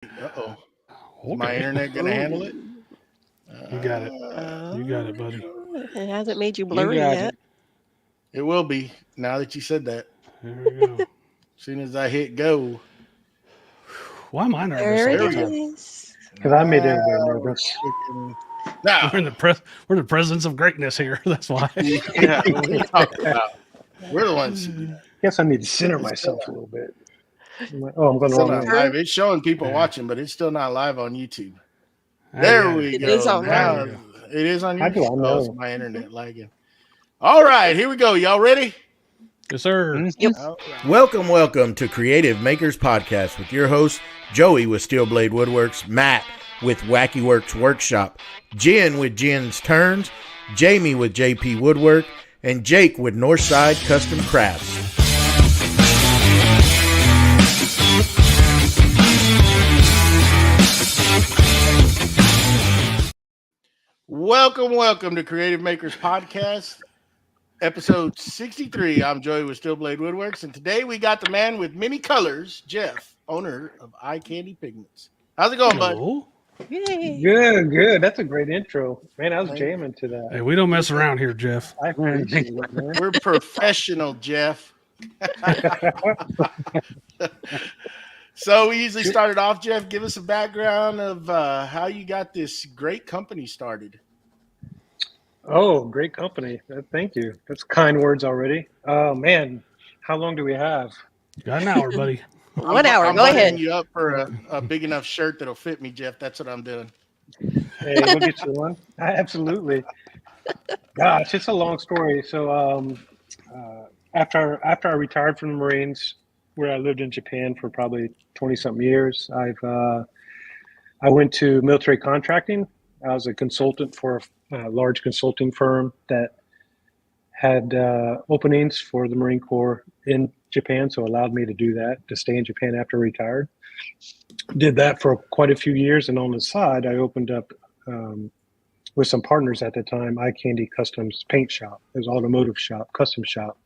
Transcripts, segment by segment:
Uh-oh. Is my Okay. internet going to handle it? You got it. You got it, buddy. It hasn't made you You blurry got yet. it. It will be now that you said that. There we go. As soon as I hit go. Why am I nervous There all There the we it go. time? is. Because I made Now everybody we're nervous. cooking. We're in Now, we're the presence of greatness here. That's why. yeah, what are you talking about? We're the ones. Guess I need to center myself a little bit. I'm going the Still wrong not way. live. It's showing people Yeah. watching, but it's still not live on YouTube. Ah, There yeah. we It go. is on Now mine. it is on How yours. do I Oh, it's know? my internet lagging. All right, here we go. Y'all ready? Yes, sir. Yep. All right. Welcome to Creative Makers Podcast with your host, Joey with Steel Blade Woodworks, Matt with Wacky Works Workshop, Jen with Jen's Turns, Jamie with JP Woodwork, and Jake with Northside Custom Crafts. Welcome to Creative Makers Podcast, episode 63. I'm Joey with Steel Blade Woodworks, and today we got the man with many colors, Jeff, owner of Eye Candy Pigments. How's it going, bud? Hello. Yay. Good. That's a great intro. Man, I was Thank you. jamming to that. Hey, we don't mess around here, Jeff. I appreciate it, man. We're professional, Jeff. So we usually started off, Jeff. Give us a background of how you got this great company started. Oh, great company. Thank you. That's kind words already. Oh, man. How long do we have? You got an hour, buddy. 1 hour. I'm Go lining ahead. you up for a big enough shirt that'll fit me, Jeff. That's what I'm doing. Hey, we'll get you one. Absolutely. Gosh, it's a long story. So after I retired from the Marines, where I lived in Japan for probably 20-something years, I went to military contracting. I was a consultant for a large consulting firm that had openings for the Marine Corps in Japan, so allowed me to do that, to stay in Japan after I retired. Did that for quite a few years, and on the side, I opened up with some partners at the time, Eye Candy Customs Paint Shop. It was an automotive shop, custom shop.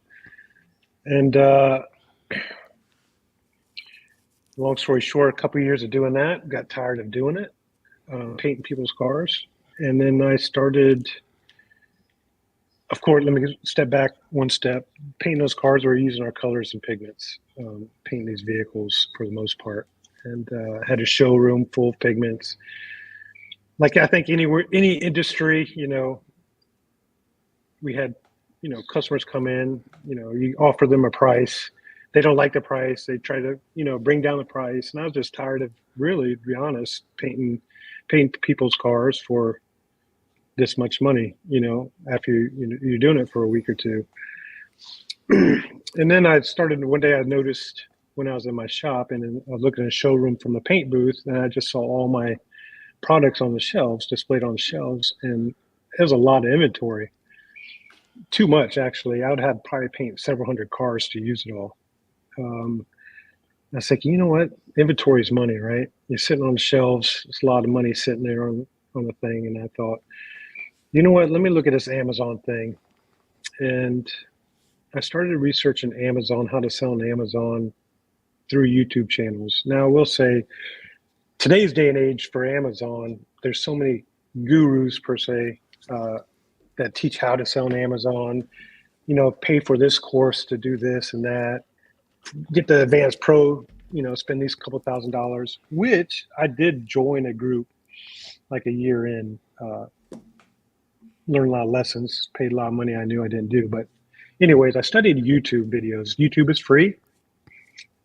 And long story short, a couple of years of doing that, got tired of doing it, painting people's cars. And then I started, of course, let me step back one step. Painting those cars, we're using our colors and pigments, painting these vehicles for the most part. And had a showroom full of pigments. Like I think any industry, we had, customers come in, you offer them a price. They don't like the price. They try to, bring down the price. And I was just tired of, really, to be honest, painting people's cars for this much money, after you're doing it for a week or two. And then one day I noticed when I was in my shop and I was looking at a showroom from the paint booth, and I just saw all my products on the shelves, displayed on the shelves, and there was a lot of inventory. Too much, actually. I would have probably paint several hundred cars to use it all. I was thinking, you know what? Inventory is money, right? You're sitting on the shelves. It's a lot of money sitting there on the thing. And I thought, you know what? Let me look at this Amazon thing. And I started researching Amazon, how to sell on Amazon through YouTube channels. Now, I will say, today's day and age for Amazon, there's so many gurus, per se, that teach how to sell on Amazon, pay for this course to do this and that. Get the advanced pro, spend these couple $1,000s, which I did join a group like a year in, learned a lot of lessons, paid a lot of money I knew I didn't do. But anyways, I studied YouTube videos. YouTube is free.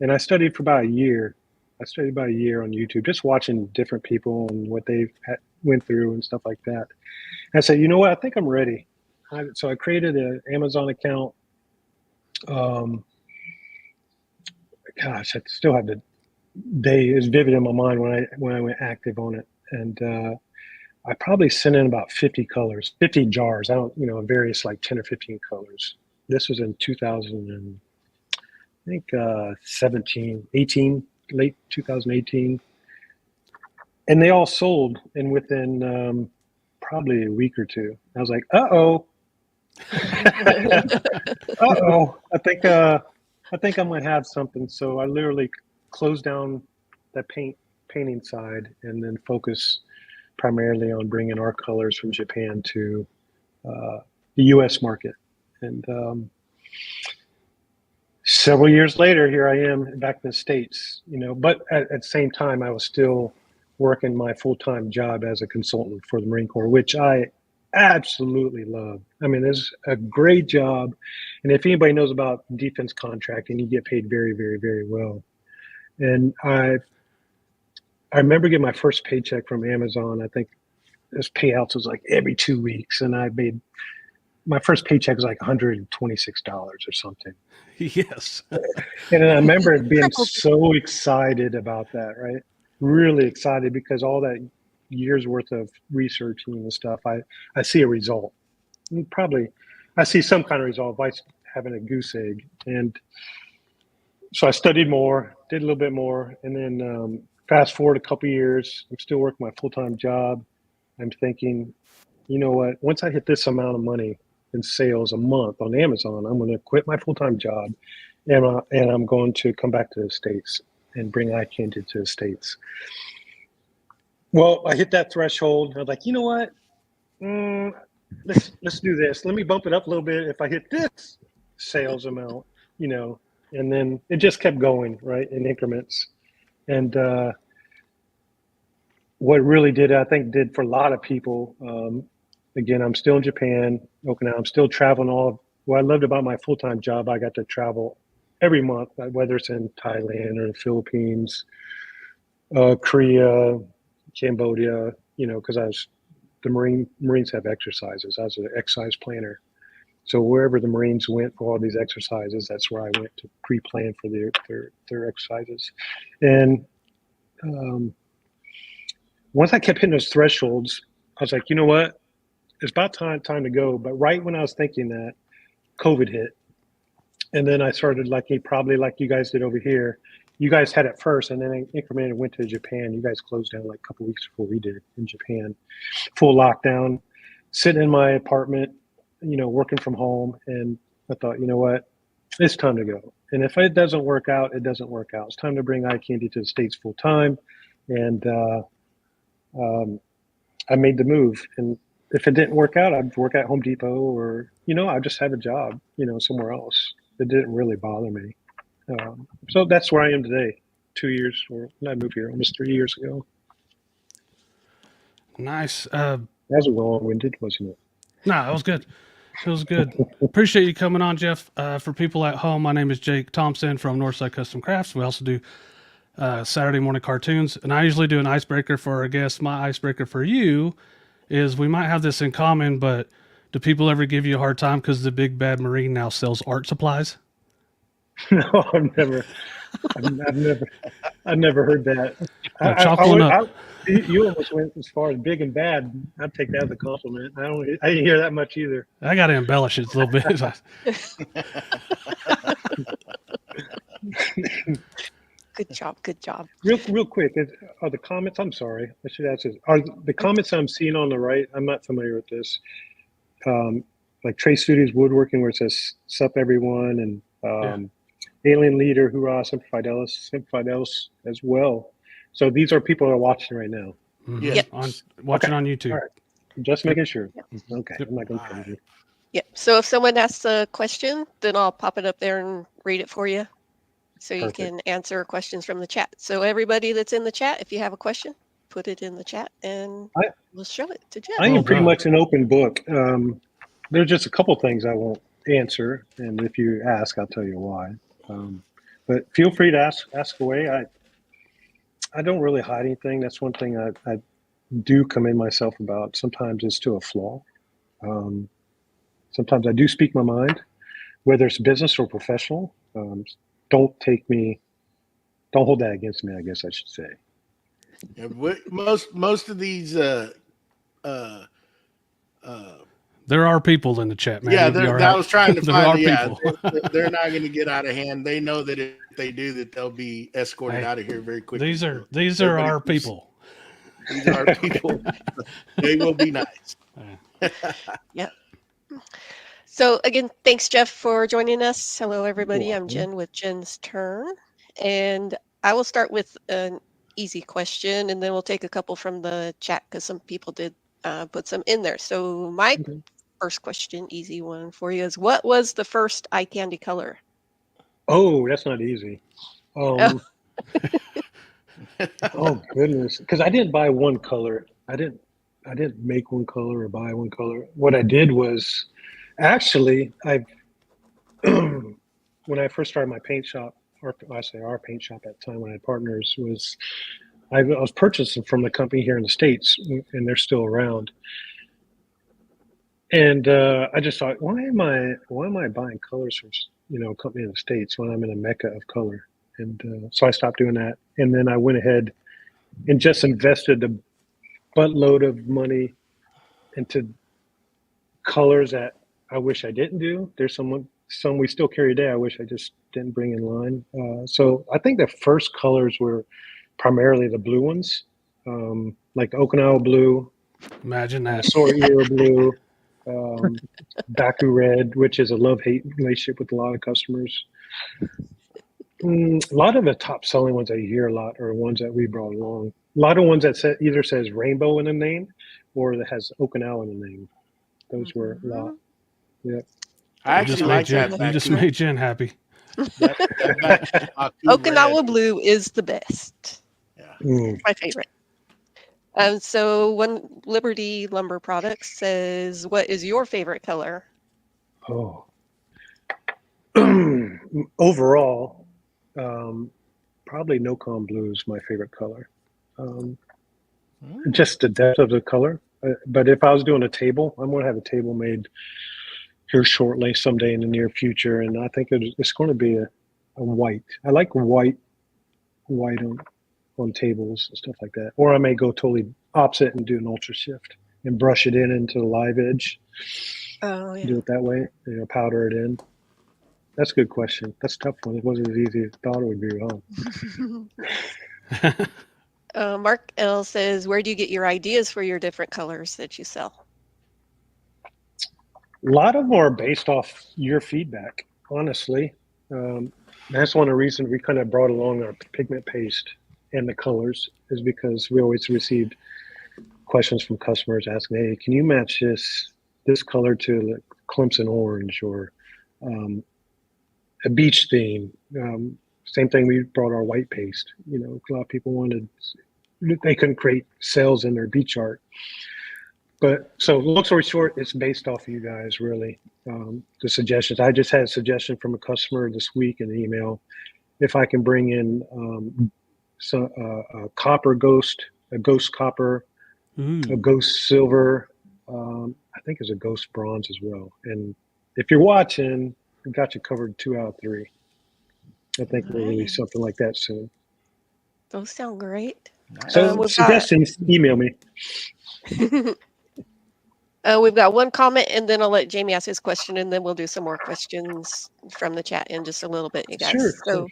And I studied for about a year. I studied about a year on YouTube, just watching different people and what they went through and stuff like that. And I said, you know what? I think I'm ready. So I created an Amazon account. Gosh, I still have the day is vivid in my mind when I went active on it. And I probably sent in about 50 colors, 50 jars. I don't, various like 10 or 15 colors. This was in 2000 and I think 18, late 2018. And they all sold. And within probably a week or two, I was like, uh-oh. Uh-oh. I think I might have something. So I literally closed down that paint painting side and then focus primarily on bringing our colors from Japan to the U.S. market. And several years later, here I am back in the States, but at the same time, I was still working my full-time job as a consultant for the Marine Corps, which I absolutely love. I mean, it's a great job. And if anybody knows about defense contracting, you get paid very, very, very well. And I remember getting my first paycheck from Amazon. I think this payouts was like every 2 weeks. And my first paycheck was like $126 or something. Yes. And I remember being so excited about that, right? Really excited, because all that years worth of researching and stuff, I see a result. I see some kind of result by having a goose egg. And so I studied more, did a little bit more, and then fast forward a couple years, I'm still working my full-time job. I'm thinking, you know what, once I hit this amount of money in sales a month on Amazon, I'm going to quit my full-time job, and I'm going to come back to the States and bring Eye Candy to the States. Well, I hit that threshold. I was like, you know what? Let's do this. Let me bump it up a little bit. If I hit this sales amount, and then it just kept going, right, in increments. And what really did for a lot of people, again, I'm still in Japan, Okinawa. I'm still traveling what I loved about my full-time job, I got to travel every month, whether it's in Thailand or the Philippines, Korea, Cambodia, because the Marines have exercises. I was an exercise planner. So wherever the Marines went for all these exercises, that's where I went to pre-plan for their exercises. And once I kept hitting those thresholds, I was like, you know what? It's about time to go. But right when I was thinking that, COVID hit. And then I started probably like you guys did over here. You guys had it first, and then incremented went to Japan. You guys closed down like a couple weeks before we did in Japan. Full lockdown, sitting in my apartment, working from home. And I thought, you know what? It's time to go. And if it doesn't work out, it doesn't work out. It's time to bring Eye Candy to the States full time. And I made the move. And if it didn't work out, I'd work at Home Depot or, I'd just have a job, somewhere else. It didn't really bother me. So that's where I am today. 2 years, or I moved here almost 3 years ago. Nice. That was long-winded, wasn't it? No, it was good. It was good. Appreciate you coming on, Jeff. For people at home, my name is Jake Thompson from Northside Custom Crafts. We also do Saturday morning cartoons, and I usually do an icebreaker for our guests. My icebreaker for you is, we might have this in common, but do people ever give you a hard time because the big bad Marine now sells art supplies? No, I've never heard that. You almost went as far as big and bad. I'd take that as a compliment. I didn't hear that much either. I got to embellish it a little bit. Good job. Real quick, are the comments? I'm sorry, I should ask this. Are the comments I'm seeing on the right? I'm not familiar with this. Like Trey Studios Woodworking, where it says "Sup everyone," and Alien Leader, Hoorah, Semper Fidelis as well. So these are people that are watching right now. Mm-hmm. Yes. Yep. Watching on YouTube. All right. Just making sure. Yep. Okay. I'm not going crazy. Yep. So if someone asks a question, then I'll pop it up there and read it for you, so you Perfect. can answer questions from the chat. So everybody that's in the chat, if you have a question, put it in the chat, and we'll show it to Jeff. I am pretty much an open book. There's just a couple things I won't answer, and if you ask, I'll tell you why. But feel free to ask away. I don't really hide anything. That's one thing I do commend myself about. Sometimes it's to a flaw. Sometimes I do speak my mind, whether it's business or professional. Don't hold that against me, I guess I should say. Yeah, most of these there are people in the chat, man. yeah, I was trying to find people. They're not going to get out of hand. They know that if they do, that they'll be escorted out of here very quickly. These are our people. These are our people. They will be nice. Yep. So again, thanks, Jeff, for joining us. Hello, everybody. You're I'm welcome. Jen with Jen's Turn, and I will start with an easy question, and then we'll take a couple from the chat because some people did put some in there. So my first question, easy one for you, is what was the first eye candy color? Oh, that's not easy. Oh goodness, because I didn't buy one color. I didn't make one color or buy one color. What I did was, actually, when I first started my paint shop, or I say our paint shop at the time when I had partners, was I was purchasing from the company here in the States, and they're still around. And I just thought, why am I buying colors from a company in the States when I'm in a mecca of color? And so I stopped doing that. And then I went ahead and just invested a buttload of money into colors that I wish I didn't do. There's some we still carry today I wish I just didn't bring in line. So I think the first colors were primarily the blue ones, like the Okinawa blue. Imagine that. Sortier blue. Baku red, which is a love-hate relationship with a lot of customers. A lot of the top selling ones I hear a lot are ones that we brought along. A lot of ones that either says rainbow in the name or that has Okinawa in the name. Those were a lot. Yeah. I actually like that. You just made Jen happy. Okinawa blue is the best. Yeah. My favorite. So One Liberty Lumber Products says, what is your favorite color? Oh. Overall, probably no-con blue is my favorite color. Just the depth of the color. But if I was doing a table, I'm going to have a table made here shortly, someday in the near future, and I think it's going to be a white. I like white on tables and stuff like that. Or I may go totally opposite and do an ultra shift and brush it into the live edge. Oh, yeah. Do it that way, powder it in. That's a good question. That's a tough one. It wasn't as easy as I thought it would be, huh? Mark L says, where do you get your ideas for your different colors that you sell? A lot of them are based off your feedback, honestly. That's one of the reasons we kind of brought along our pigment paste and the colors, is because we always received questions from customers asking, hey, can you match this color to like Clemson orange or a beach theme? Same thing, we brought our white paste. A lot of people they couldn't create sales in their beach art. But so long story short, it's based off of you guys, really. The suggestions. I just had a suggestion from a customer this week in an email. If I can bring in a copper ghost, a ghost copper, a ghost silver, I think it's a ghost bronze as well. And if you're watching, we got you covered 2 out of 3. I think we'll release something like that soon. Those sound great. So suggestions, email me. We've got one comment, and then I'll let Jamie ask his question, and then we'll do some more questions from the chat in just a little bit, you guys. Sure.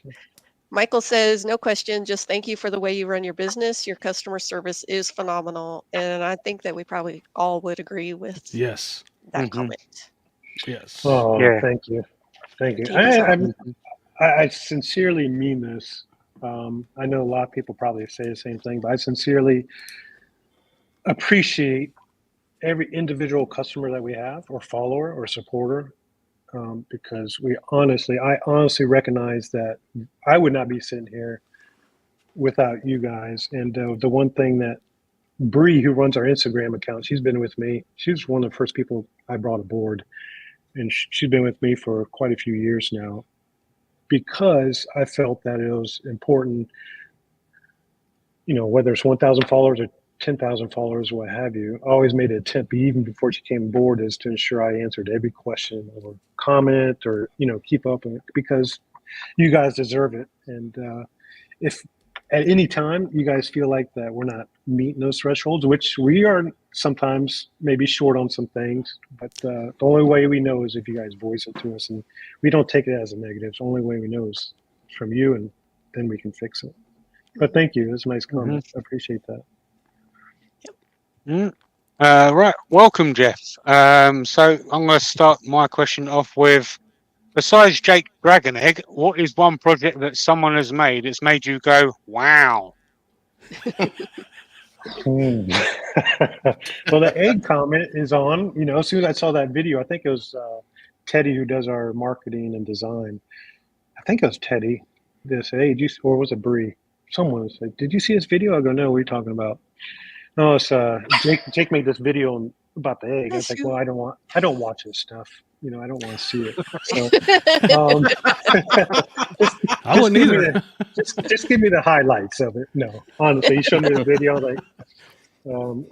Michael says, no question, just thank you for the way you run your business. Your customer service is phenomenal. And I think that we probably all would agree with that comment. Yes. Oh, yeah. Thank you. Thank you. I sincerely mean this. I know a lot of people probably say the same thing, but I sincerely appreciate every individual customer that we have, or follower or supporter, because I honestly recognize that I would not be sitting here without you guys. And the one thing that Bree, who runs our Instagram account, she's been with me. She was one of the first people I brought aboard, and she's been with me for quite a few years now, because I felt that it was important, whether it's 1,000 followers or 10,000 followers, what have you. I always made an attempt, even before she came aboard, is to ensure I answered every question or comment or, keep up with it, because you guys deserve it. And if at any time you guys feel like that we're not meeting those thresholds, which we are sometimes maybe short on some things, but the only way we know is if you guys voice it to us, and we don't take it as a negative. The only way we know is from you, and then we can fix it. But thank you. That's a nice comment. I appreciate that. Right, welcome, Jeff. So I'm going to start my question off with, besides Jake Dragon Egg, what is one project that someone has made that's made you go, wow? Well, the egg comment is on. As soon as I saw that video, I think it was Teddy who does our marketing and design. I think it was Teddy. They said, "Hey, or was it Bree?" Someone said, "Did you see this video?" I go, "No, what are you talking about?" No, it's Jake. Jake made this video about the egg. I was like, "Well, I don't watch this stuff. I don't want to see it." So, I wouldn't either. Just give me the highlights of it. No, honestly, he showed me the video. Like,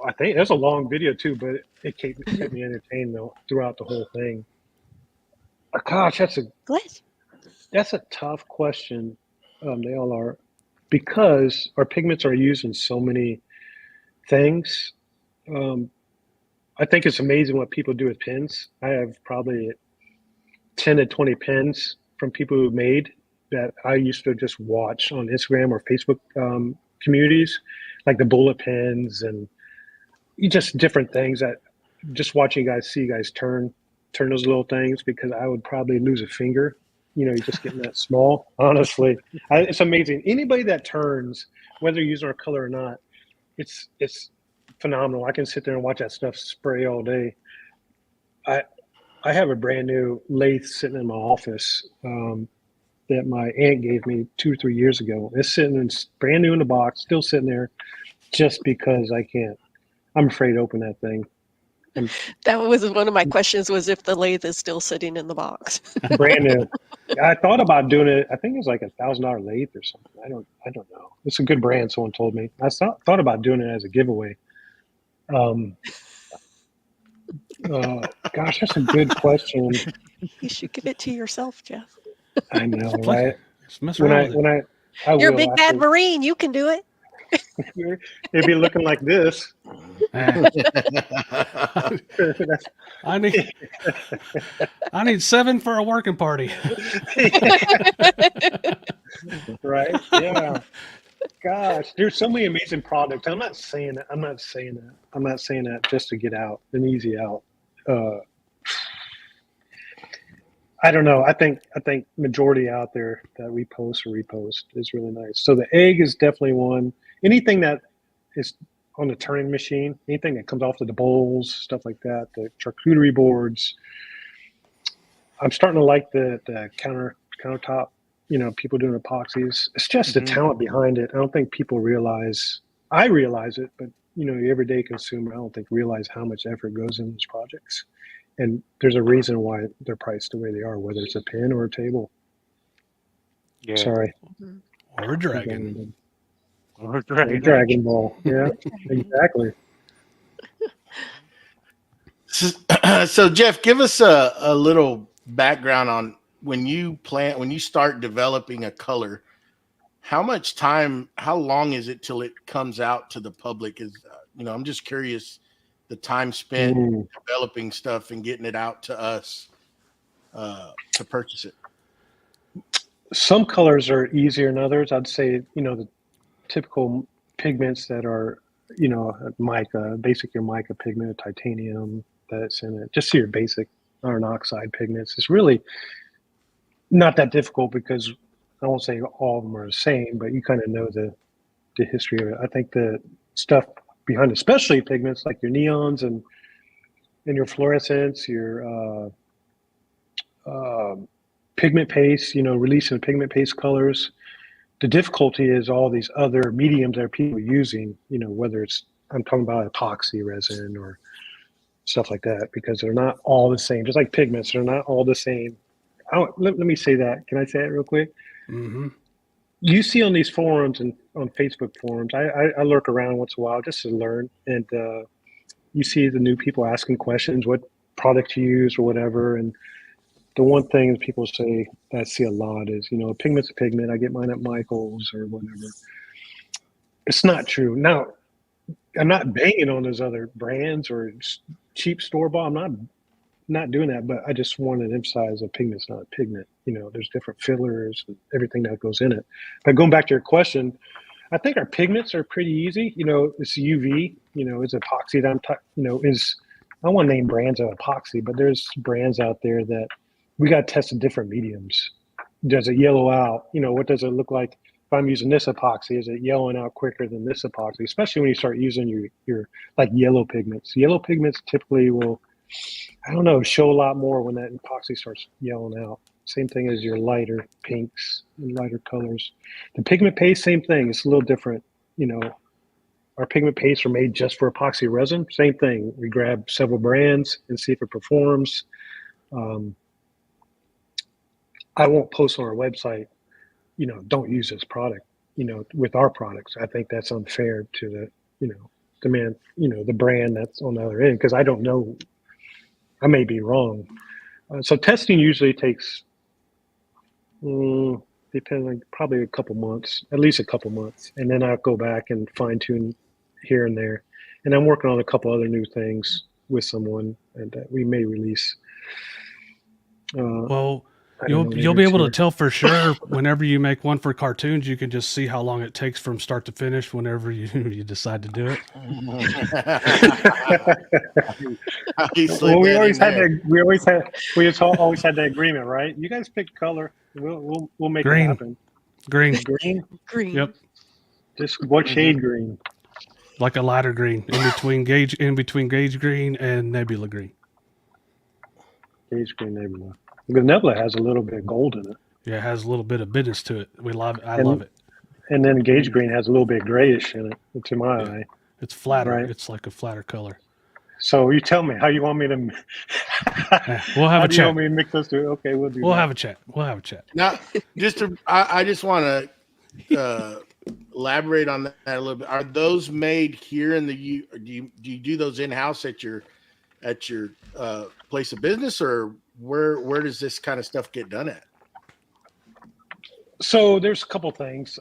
I think that's a long video too, but it kept me entertained though throughout the whole thing. Gosh, that's a tough question. They all are, because our pigments are used in so many things. I think it's amazing what people do with pins. I have probably 10 to 20 pins from people who made that I used to just watch on Instagram or Facebook communities, like the bullet pins and just different things that just watching you guys turn those little things, because I would probably lose a finger. You're just getting that small. Honestly, it's amazing. Anybody that turns, whether you're using our color or not, it's phenomenal. I can sit there and watch that stuff spray all day. I have a brand new lathe sitting in my office that my aunt gave me 2 or 3 years ago. It's sitting in brand new in the box, still sitting there, just because I'm afraid to open that thing. That was one of my questions, was if the lathe is still sitting in the box. Brand new. I thought about doing it. I think it was like $1,000 lathe or something. I don't know. It's a good brand. Someone told me. I thought about doing it as a giveaway. Gosh, that's a good question. You should give it to yourself, Jeff. I know, right? You're a big bad Marine. You can do it. It'd be looking like this. I need 7 for a working party. Right? Yeah. Gosh, there's so many amazing products. I'm not saying that just to get out, an easy out. I don't know. I think majority out there that we post or repost is really nice. So the egg is definitely one. Anything that is on the turning machine, anything that comes off of the bowls, stuff like that, the charcuterie boards. I'm starting to like the countertop. People doing epoxies. It's just the talent behind it. I don't think people realize. I realize it, but the everyday consumer, I don't think realize how much effort goes in these projects. And there's a reason why they're priced the way they are, whether it's a pin or a table. Yeah. Sorry. Or a dragon. Or a dragon. Dragon Ball. Yeah, exactly. So Jeff, give us a little background on when you start developing a color. How long is it till it comes out to the public? I'm just curious the time spent developing stuff and getting it out to us to purchase it. Some colors are easier than others. I'd say, the typical pigments that are, mica, your mica pigment, titanium that's in it, just your basic iron oxide pigments. It's really not that difficult, because I won't say all of them are the same, but you kind of know the history of it. I think the stuff behind, especially pigments like your neons and your fluorescents, your pigment paste, releasing pigment paste colors. The difficulty is all these other mediums that people are using, whether I'm talking about epoxy resin or stuff like that, because they're not all the same. Just like pigments, they're not all the same. Let me say that. Can I say it real quick? Mm-hmm. You see on these forums and on Facebook forums, I lurk around once in a while just to learn, and you see the new people asking questions, what product you use or whatever. And the one thing that people say that I see a lot is, a pigment's a pigment. I get mine at Michael's or whatever. It's not true. Now, I'm not banging on those other brands or cheap store-bought. I'm not doing that, but I just wanted to emphasize a pigment's not a pigment. There's different fillers and everything that goes in it. But going back to your question, I think our pigments are pretty easy. It's UV, it's epoxy that I want to name brands of epoxy, but there's brands out there that we got to test in different mediums. Does it yellow out? What does it look like if I'm using this epoxy, is it yellowing out quicker than this epoxy? Especially when you start using your like yellow pigments. Yellow pigments typically will, I don't know, show a lot more when that epoxy starts yelling out. Same thing as your lighter pinks and lighter colors. The pigment paste, same thing. It's a little different. You know, our pigment pastes are made just for epoxy resin. Same thing. We grab several brands and see if it performs. I won't post on our website, you know, don't use this product, you know, with our products. I think that's unfair to the, you know, the man, you know, the brand that's on the other end, because I don't know. I may be wrong. So testing usually takes, depending, probably a couple months, at least a couple months. And then I'll go back and fine tune here and there. And I'm working on a couple other new things with someone that we may release. Well, you'll be able to tell for sure whenever you make one for cartoons. You can just see how long it takes from start to finish whenever you you decide to do it. Well, we always had the agreement, right? You guys pick color. We'll make Green. it happen. Green, Green. Yep. Just what shade green? like a lighter green in between gauge green and nebula green. Gauge green nebula. The nebula has a little bit of gold in it. Yeah, it has a little bit of business to it. We love it. I love it. And then gauge green has a little bit grayish in it, to my eye. It's flatter. Right. It's like a flatter color. So you tell me how you want me to. We'll have a How do you chat. want me to mix those two? Okay, we'll do. We'll that. have a chat. We'll have a chat. Now, I just want to elaborate on that a little bit. Are those made here in the U? Do you do those in house at your place of business, or where does this kind of stuff get done at? So there's a couple things.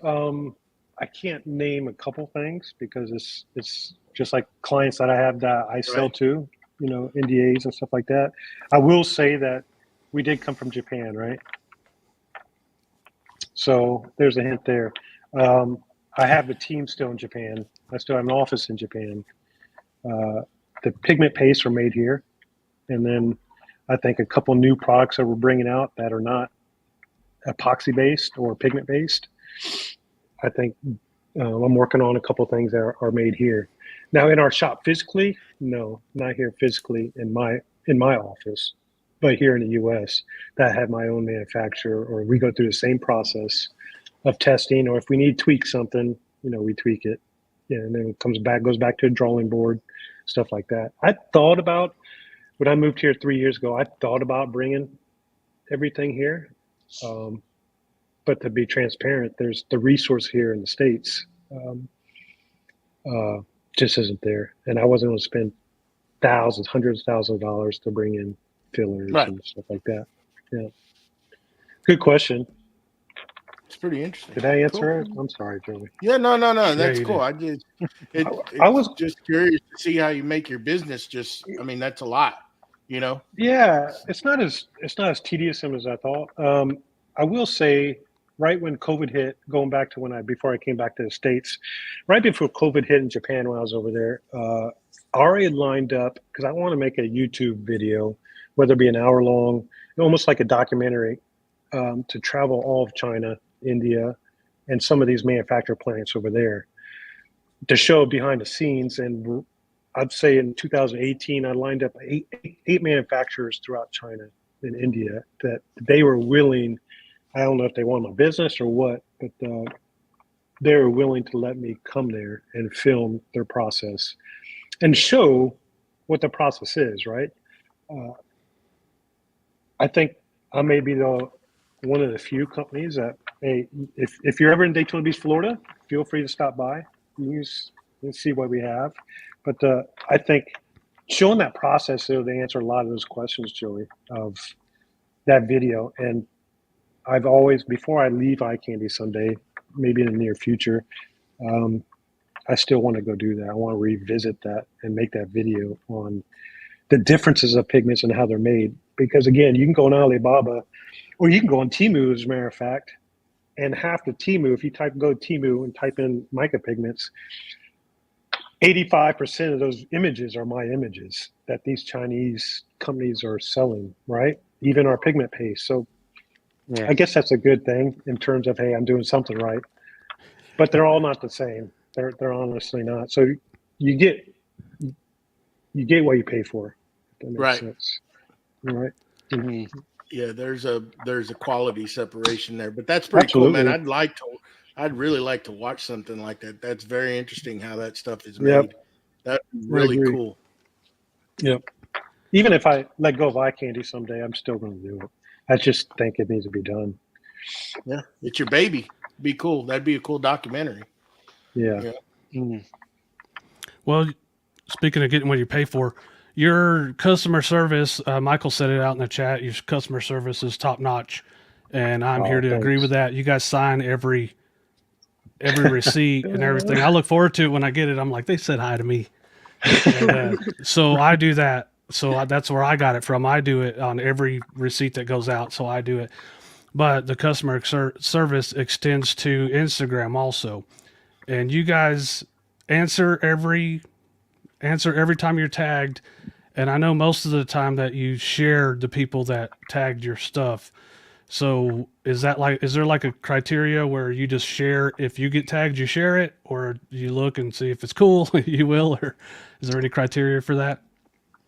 I can't name a couple things because it's just like clients that I have that I sell to, you know, NDAs and stuff like that. I will say that we did come from Japan, right? So there's a hint there. I have a team still in Japan. I still have an office in Japan. The pigment pastes are made here. And then I think a couple new products that we're bringing out that are not epoxy based or pigment based. I think I'm working on a couple things that are made here. Now in our shop physically, no, not here physically in my office, but here in the U.S. that I have my own manufacturer, or we go through the same process of testing, or if we need to tweak something, you know, we tweak it, and then it goes back to a drawing board, stuff like that. I thought about when I moved here 3 years ago. I thought about bringing everything here. But to be transparent, there's the resource here in the States just isn't there. And I wasn't going to spend thousands, hundreds of thousands of dollars to bring in fillers and stuff like that. Yeah. Good question. It's pretty interesting. Did I answer it? I'm sorry, Joey. Yeah, no. That's you cool. did. I was just curious to see how you make your business. That's a lot, you know? Yeah, it's not as tedious as I thought. I will say, right when COVID hit, going back to before I came back to the States, right before COVID hit in Japan when I was over there, I already had lined up, because I want to make a YouTube video, whether it be an hour long, almost like a documentary, to travel all of China, India, and some of these manufacturer plants over there to show behind the scenes. And I'd say in 2018, I lined up eight manufacturers throughout China and India that they were willing. I don't know if they wanted my business or what, but they were willing to let me come there and film their process and show what the process is, right? I think I may be one of the few companies that, hey, if you're ever in Daytona Beach, Florida, feel free to stop by. You can see what we have. But I think showing that process, they answer a lot of those questions, Joey, of that video. And I've always, before I leave Eye Candy someday, maybe in the near future, I still want to go do that. I want to revisit that and make that video on the differences of pigments and how they're made. Because again, you can go on Alibaba, or you can go on Temu, as a matter of fact, and half the Temu, if you go to Temu and type in mica pigments, 85% of those images are my images that these Chinese companies are selling, right? Even our pigment paste. So I guess that's a good thing in terms of, hey, I'm doing something right. but they're all not the same. They're honestly not. So you get what you pay for. If that makes Right. sense. All right. Mhm. Yeah, there's a quality separation there, but that's pretty cool, man. I'd really like to watch something like that. That's very interesting how that stuff is made. Yep. That's I really agree. cool. Yep. Even if I let go of Eye Candy someday, I'm still going to do it. I just think it needs to be done. Yeah, it's your baby. Be cool. That'd be a cool documentary. Yeah. Yeah. Mhm. Well, speaking of getting what you pay for, your customer service, Michael said it out in the chat. Your customer service is top notch, and I'm here to agree Thanks. with that. You guys sign every receipt and everything. I look forward to it when I get it. I'm like, they said hi to me, and so I do that. So that's where I got it from. I do it on every receipt that goes out. So I do it, but the customer service extends to Instagram also, and you guys answer every time you're tagged. And I know most of the time that you share the people that tagged your stuff. So is there like a criteria where you just share, if you get tagged, you share it, or you look and see if it's cool, you will, or is there any criteria for that?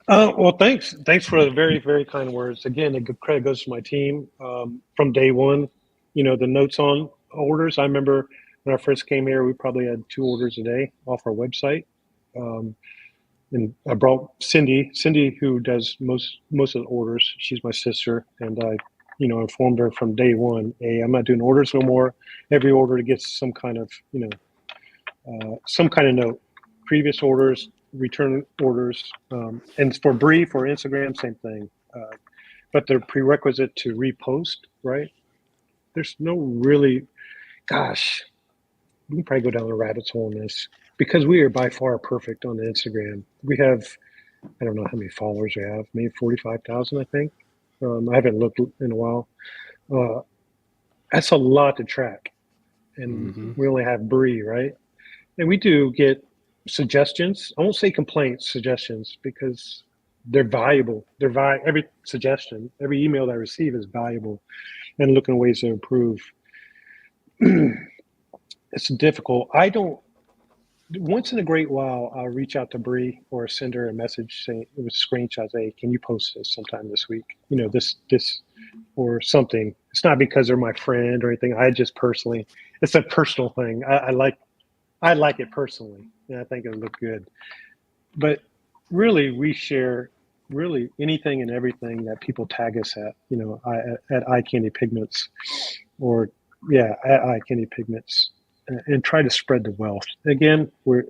Well, thanks for the very, very kind words. Again, the credit goes to my team from day one. You know, the notes on orders. I remember when I first came here, we probably had 2 orders a day off our website. And I brought Cindy, who does most of the orders. She's my sister, and I, informed her from day one, hey, I'm not doing orders no more. Every order gets some kind of, some kind of note. Previous orders, return orders, and for Bree, for Instagram, same thing. But the prerequisite to repost, right? There's no really, gosh, we can probably go down a rabbit hole in this because we are by far perfect on the Instagram. We have, I don't know how many followers we have, maybe 45,000, I think. I haven't looked in a while. That's a lot to track. And we only have Bree, right? And we do get suggestions. I won't say complaints, suggestions, because they're valuable. Every suggestion, every email that I receive is valuable and looking at ways to improve. It's difficult. Once in a great while, I'll reach out to Bree or send her a message saying, it was screenshots, hey, can you post this sometime this week? This or something. It's not because they're my friend or anything. I just personally, it's a personal thing. I like it personally, and I think it'll look good. But really, we share really anything and everything that people tag us at, at Eye Candy Pigments or at Eye Candy Pigments. And try to spread the wealth. Again, we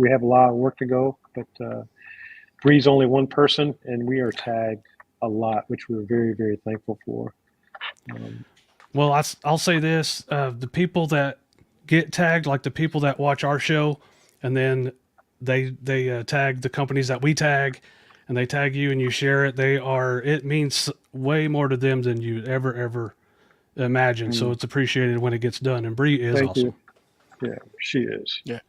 have a lot of work to go, but Bree's only one person, and we are tagged a lot, which we're very, very thankful for. Well, I'll say this: the people that get tagged, like the people that watch our show, and then they tag the companies that we tag, and they tag you and you share it. It means way more to them than you ever imagine. So it's appreciated when it gets done. And Bree is Thank awesome. you. Yeah, she is. Yeah.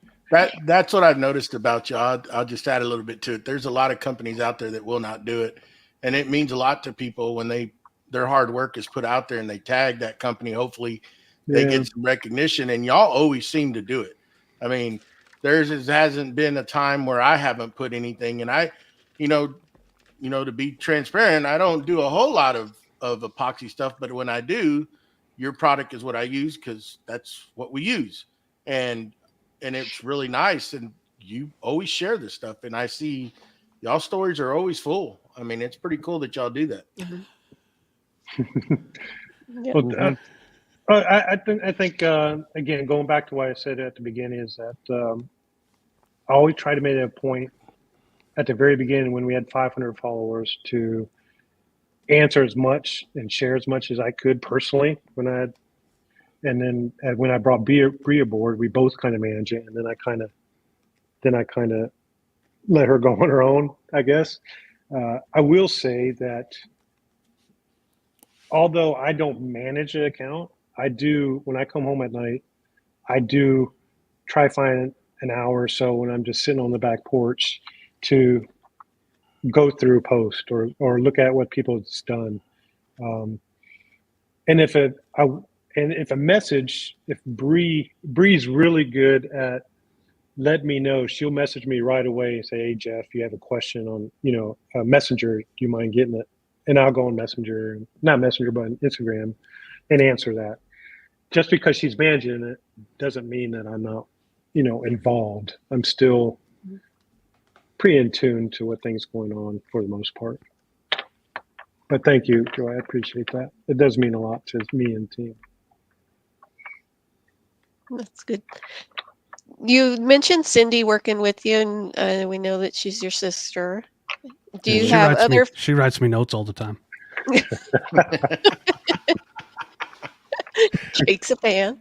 That's what I've noticed about you. I'll just add a little bit to it. There's a lot of companies out there that will not do it. And it means a lot to people when their hard work is put out there and they tag that company. Hopefully they get some recognition, and y'all always seem to do it. I mean, hasn't been a time where I haven't put anything, and I, to be transparent, I don't do a whole lot of epoxy stuff, but when I do, your product is what I use because that's what we use. And it's really nice, and you always share this stuff, and I see y'all stories are always full. I mean, it's pretty cool that y'all do that. Well, I think again, going back to what I said at the beginning, is that I always try to make it a point at the very beginning when we had 500 followers to answer as much and share as much as I could personally and then when I brought Bree aboard, we both kind of manage it, and then I kind of let her go on her own, I guess. I will say that although I don't manage an account, I do, when I come home at night, I do try find an hour or so when I'm just sitting on the back porch to go through a post or look at what people have done. And And if Bree's really good at let me know, she'll message me right away and say, hey, Jeff, you have a question on, Messenger, do you mind getting it? And I'll go on Messenger, not Messenger, but on Instagram and answer that. Just because she's managing it doesn't mean that I'm not, involved. I'm still pretty in tune to what things going on for the most part. But thank you, Joy. I appreciate that. It does mean a lot to me and the team. That's good. You mentioned Cindy working with you, and we know that she's your sister. Do you have other? She writes me notes all the time. Jake's a fan.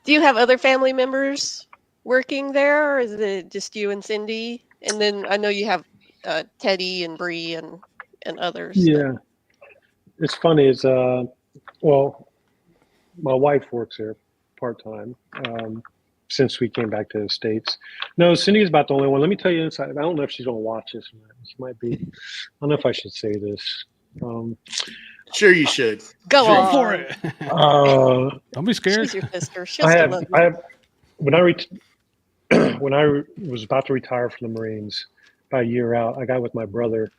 Do you have other family members working there, or is it just you and Cindy? And then I know you have Teddy and Bree and others. Yeah, it's funny. My wife works there part-time since we came back to the States. No, Cindy's about the only one. Let me tell you inside. I don't know if she's going to watch this. She might be. I don't know if I should say this. Sure, you should. Go on for it. Don't be scared. She's your sister. She'll still love you. When I was about to retire from the Marines, about a year out, I got with my brother,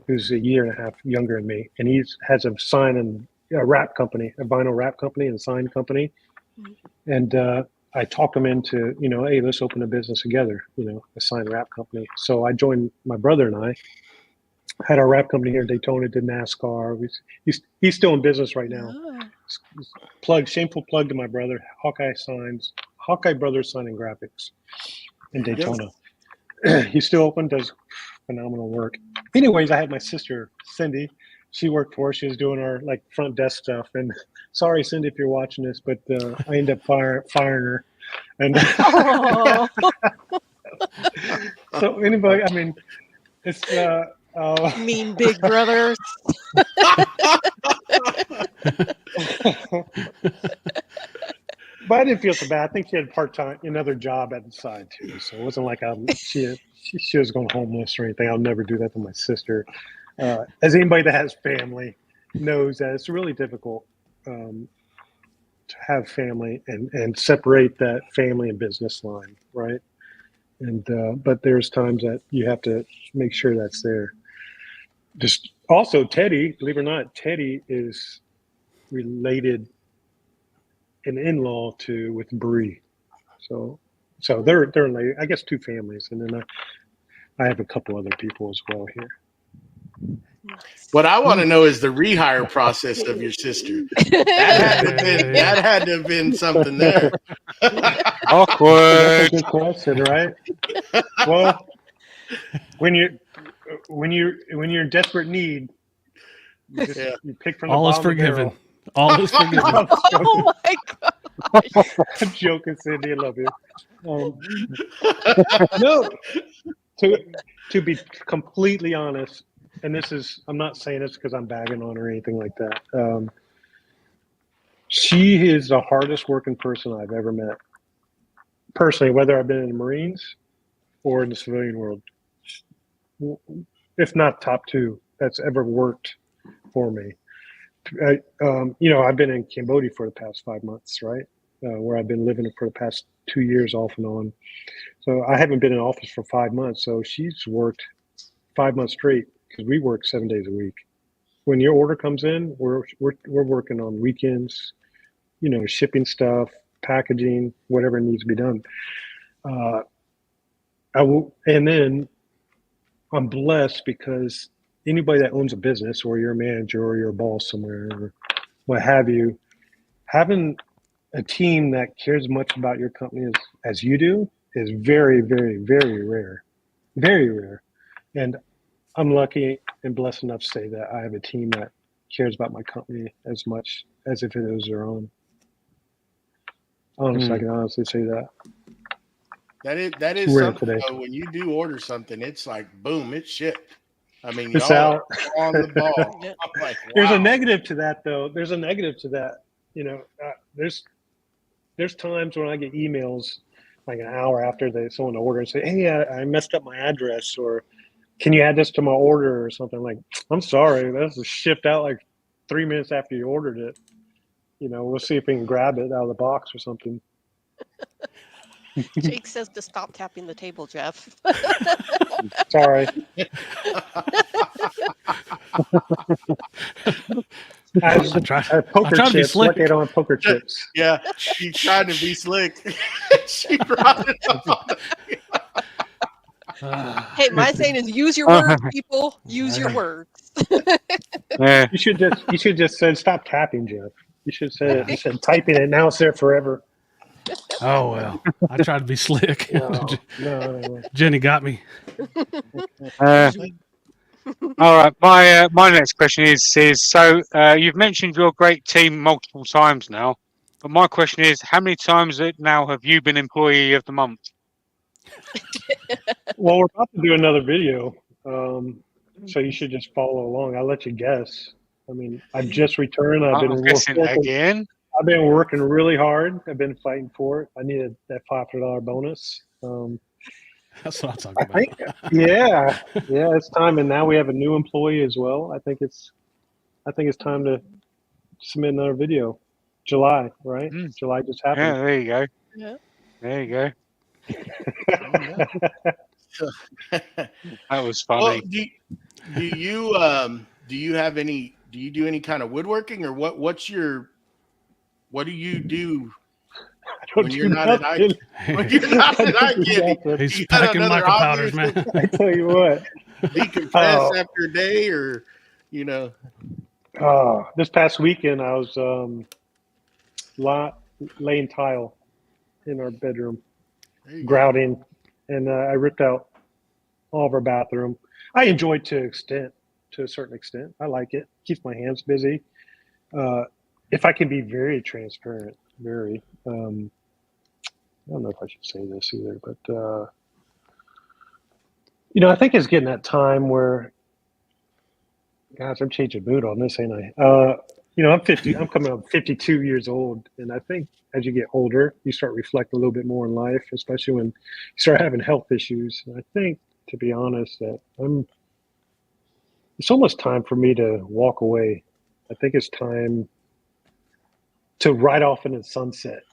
who's a year and a half younger than me, and he has a sign and a wrap company, a vinyl wrap company and sign company. And I talked him into, hey, let's open a business together, a sign wrap company. So I joined my brother and I had our wrap company here in Daytona, did NASCAR. He's still in business right now. Shameful plug to my brother, Hawkeye Brothers Sign and Graphics in Daytona. He's still open, does phenomenal work. Anyways, I had my sister, Cindy. She worked for us. She was doing our front desk stuff. And sorry, Cindy, if you're watching this, but I ended up firing her. And so anybody, I mean, it's mean big brothers. But I didn't feel so bad. I think she had part-time, another job at the side too. So it wasn't like she was going homeless or anything. I'll never do that to my sister. As anybody that has family knows, that it's really difficult to have family and separate that family and business line, right? And but there's times that you have to make sure that's there. Just also, Teddy, believe it or not, Teddy is related an in-law with Bree, so they're related. I guess two families, and then I have a couple other people as well here. What I want to know is the rehire process of your sister. That had to have been something there. Awkward. That's a good question, right? Well, when you're in desperate need, you pick from the all is bottom of the barrel. forgiven. All is forgiven. Oh my God. I'm joking, Cindy. I love you. No, to be completely honest, and I'm not saying this because I'm bagging on her or anything like that. She is the hardest working person I've ever met. Personally, whether I've been in the Marines or in the civilian world, if not top two, that's ever worked for me. I've been in Cambodia for the past 5 months, right? Where I've been living for the past 2 years off and on. So I haven't been in office for 5 months. So she's worked 5 months straight because we work 7 days a week. When your order comes in, we're working on weekends, shipping stuff, packaging, whatever needs to be done. And then I'm blessed because anybody that owns a business, or you're a manager or you're a boss somewhere or what have you, having a team that cares as much about your company as you do is very, very, very rare. Very rare. And I'm lucky and blessed enough to say that I have a team that cares about my company as much as if it was their own. I can honestly say that. That is something though, when you do order something, it's like boom, it's shipped. I mean, it's y'all out are on the ball. I'm like, wow. There's a negative to that, though. There's times when I get emails like an hour after someone order and say, "Hey, I messed up my address," or "Can you add this to my order?" or something. Like, I'm sorry, that was shipped out like 3 minutes after you ordered it. we'll see if we can grab it out of the box or something. Jake says to stop tapping the table, Jeff. Sorry. I try poker to be chips. slick. Lucky I don't have poker chips. Yeah, she tried to be slick. She brought it up. Hey, my saying is use your words, people. Use your words. Yeah. You should just said stop tapping, Jeff. You should say you said typing it. Now it's there forever. Oh well, I tried to be slick. No. Jenny got me. All right. My next question is so you've mentioned your great team multiple times now, but my question is, how many times now have you been Employee of the Month? Well, we're about to do another video, so you should just follow along. I'll let you guess. I mean, I've just returned. I'm guessing again. I've been working really hard. I've been fighting for it. I needed that $500 bonus. That's what I'm talking about. Yeah, it's time. And now we have a new employee as well. I think it's time to submit another video. July, right? July just happened. Yeah, there you go. Yeah. There you go. That was funny. Well, do you have any? Do you do any kind of woodworking, or what? What do you do when you're not at Eye Candy? He's packing micro powders, man. I tell you what, Decompress after a day, or this past weekend I was laying tile in our bedroom, grouting, and I ripped out all of our bathroom. I enjoy it to a certain extent. I like it. Keeps my hands busy. If I can be very transparent, I don't know if I should say this either, but I think it's getting that time where, gosh, I'm changing mood on this, ain't I? I'm 50. I'm coming up 52 years old, and I think as you get older, you start reflecting a little bit more in life, especially when you start having health issues. And I think, to be honest, that it's almost time for me to walk away. I think it's time to ride off into the sunset,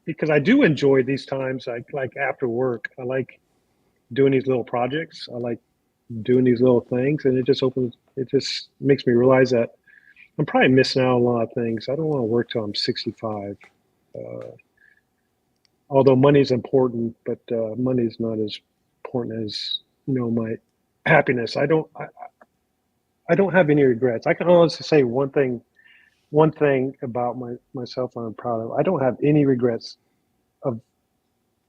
because I do enjoy these times. Like after work, I like doing these little projects. I like doing these little things, and it just makes me realize that I'm probably missing out on a lot of things. I don't want to work till I'm 65. Although money's important, but money's not as important as my happiness. I don't have any regrets. I can honestly say one thing about myself I'm proud of. I don't have any regrets of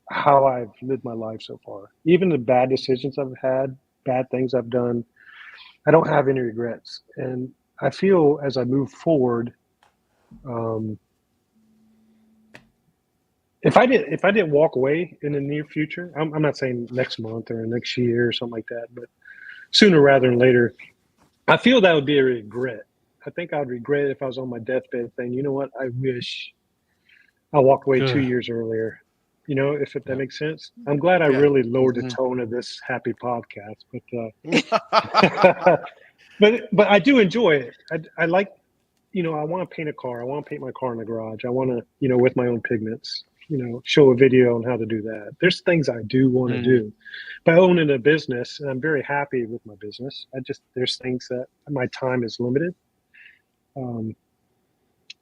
how I've lived my life so far. Even the bad decisions I've had, bad things I've done, I don't have any regrets. And I feel as I move forward, if I didn't walk away in the near future, I'm not saying next month or next year or something like that, but sooner rather than later, I feel that would be a regret. I think I would regret it if I was on my deathbed saying, you know what, I wish I walked away 2 years earlier. If that makes sense. I'm glad I really lowered the tone of this happy podcast, but I do enjoy it. I like, I want to paint a car. I want to paint my car in the garage. I want to, with my own pigments, show a video on how to do that. There's things I do want to do. By owning a business, and I'm very happy with my business, there's things that my time is limited. And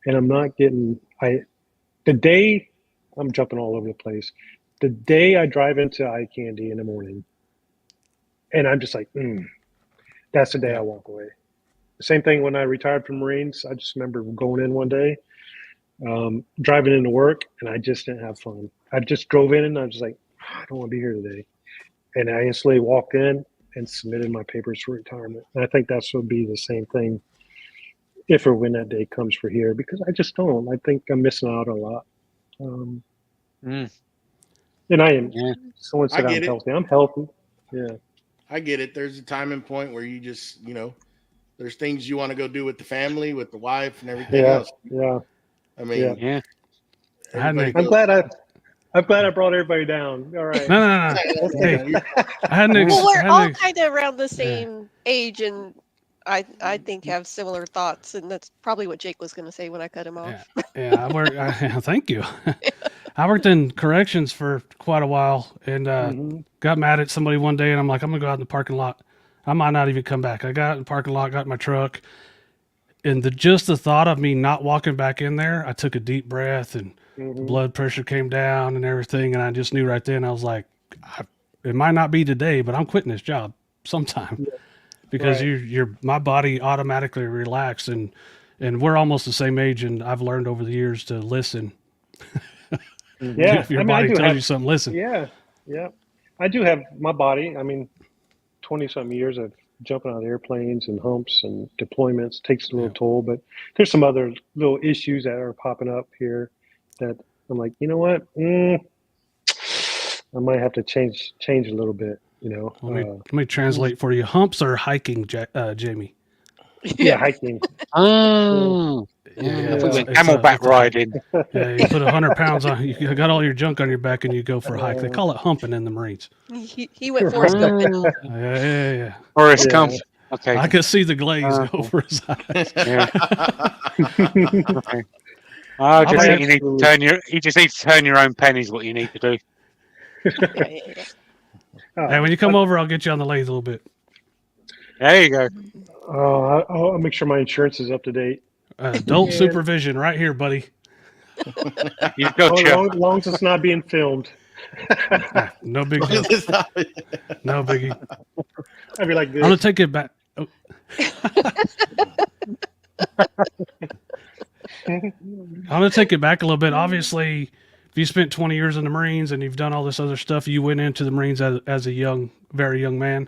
I'm not getting, the day, I'm jumping all over the place. The day I drive into Eye Candy in the morning, and I'm just like, that's the day I walk away. The same thing when I retired from Marines. I just remember going in one day, driving into work, and I just didn't have fun. I just drove in and I was just like, I don't want to be here today. And I instantly walked in and submitted my papers for retirement. And I think that's would be the same thing if or when that day comes for here, because I just don't. I think I'm missing out a lot. And I am. Someone said I'm healthy. I'm healthy. Yeah. I get it. There's a time and point where you just, there's things you want to go do with the family, with the wife, and everything else. Yeah. I mean, I'm glad I brought everybody down. All right. No. Hey, Well, we're all kind of around the same age, and I think have similar thoughts, and that's probably what Jake was going to say when I cut him Yeah, off. yeah. Thank you. I worked in corrections for quite a while, and got mad at somebody one day, and I'm like, I'm gonna go out in the parking lot. I might not even come back. I got out in the parking lot, got in my truck, and just the thought of me not walking back in there, I took a deep breath, and the blood pressure came down and everything, and I just knew right then. I was like, it might not be today, but I'm quitting this job sometime. Yeah. Because Right. my body automatically relaxed, and we're almost the same age, and I've learned over the years to listen. Yeah, If your I mean, I body do tells have. you something, listen. Yeah, yeah. I do have my body. I mean, 20-something years of jumping out of airplanes and humps and deployments takes a little Yeah. toll, but there's some other little issues that are popping up here that I'm like, you know what? I might have to change a little bit, you know. Let me translate for you. Humps are hiking, Jamie. Yeah, hiking. Oh, Yeah, I thought you Yeah. went camelback riding. Yeah, you put 100 pounds on. You got all your junk on your back, and you go for a hike. They call it humping in the Marines. He went Forrest Gump. Oh, Yeah. Forrest Yeah. Gump. Okay. I could see the glaze Uh, over his eyes. Yeah. Okay. I just think you need to turn your. You just need to turn your own pennies. What you need to do. Yeah. Hey, when you come over, I'll get you on the lathe a little bit. There you go. I'll make sure my insurance is up to date. Adult Yeah. supervision right here, buddy. You've got your. Long as it's not being filmed. No big deal. No biggie. I'd be like this. I'm gonna take it back. Oh. I'm gonna take it back a little bit. Obviously, if you spent 20 years in the Marines and you've done all this other stuff, you went into the Marines as a very young man,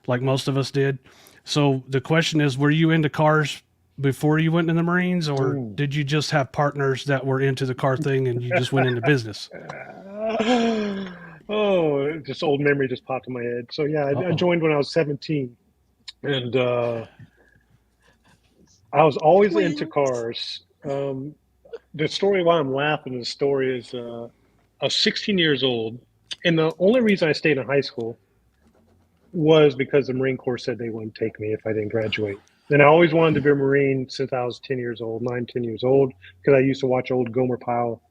like most of us did. So the question is, were you into cars before you went in the Marines, or did you just have partners that were into the car thing and you just went into business? Oh, just old memory just popped in my head. So yeah, I joined when I was 17, and I was always into cars. The story why I'm laughing, the story is I was 16 years old, and the only reason I stayed in high school was because the Marine Corps said they wouldn't take me if I didn't graduate. And I always wanted to be a Marine since I was 10 years old, 10 years old, because I used to watch old Gomer Pyle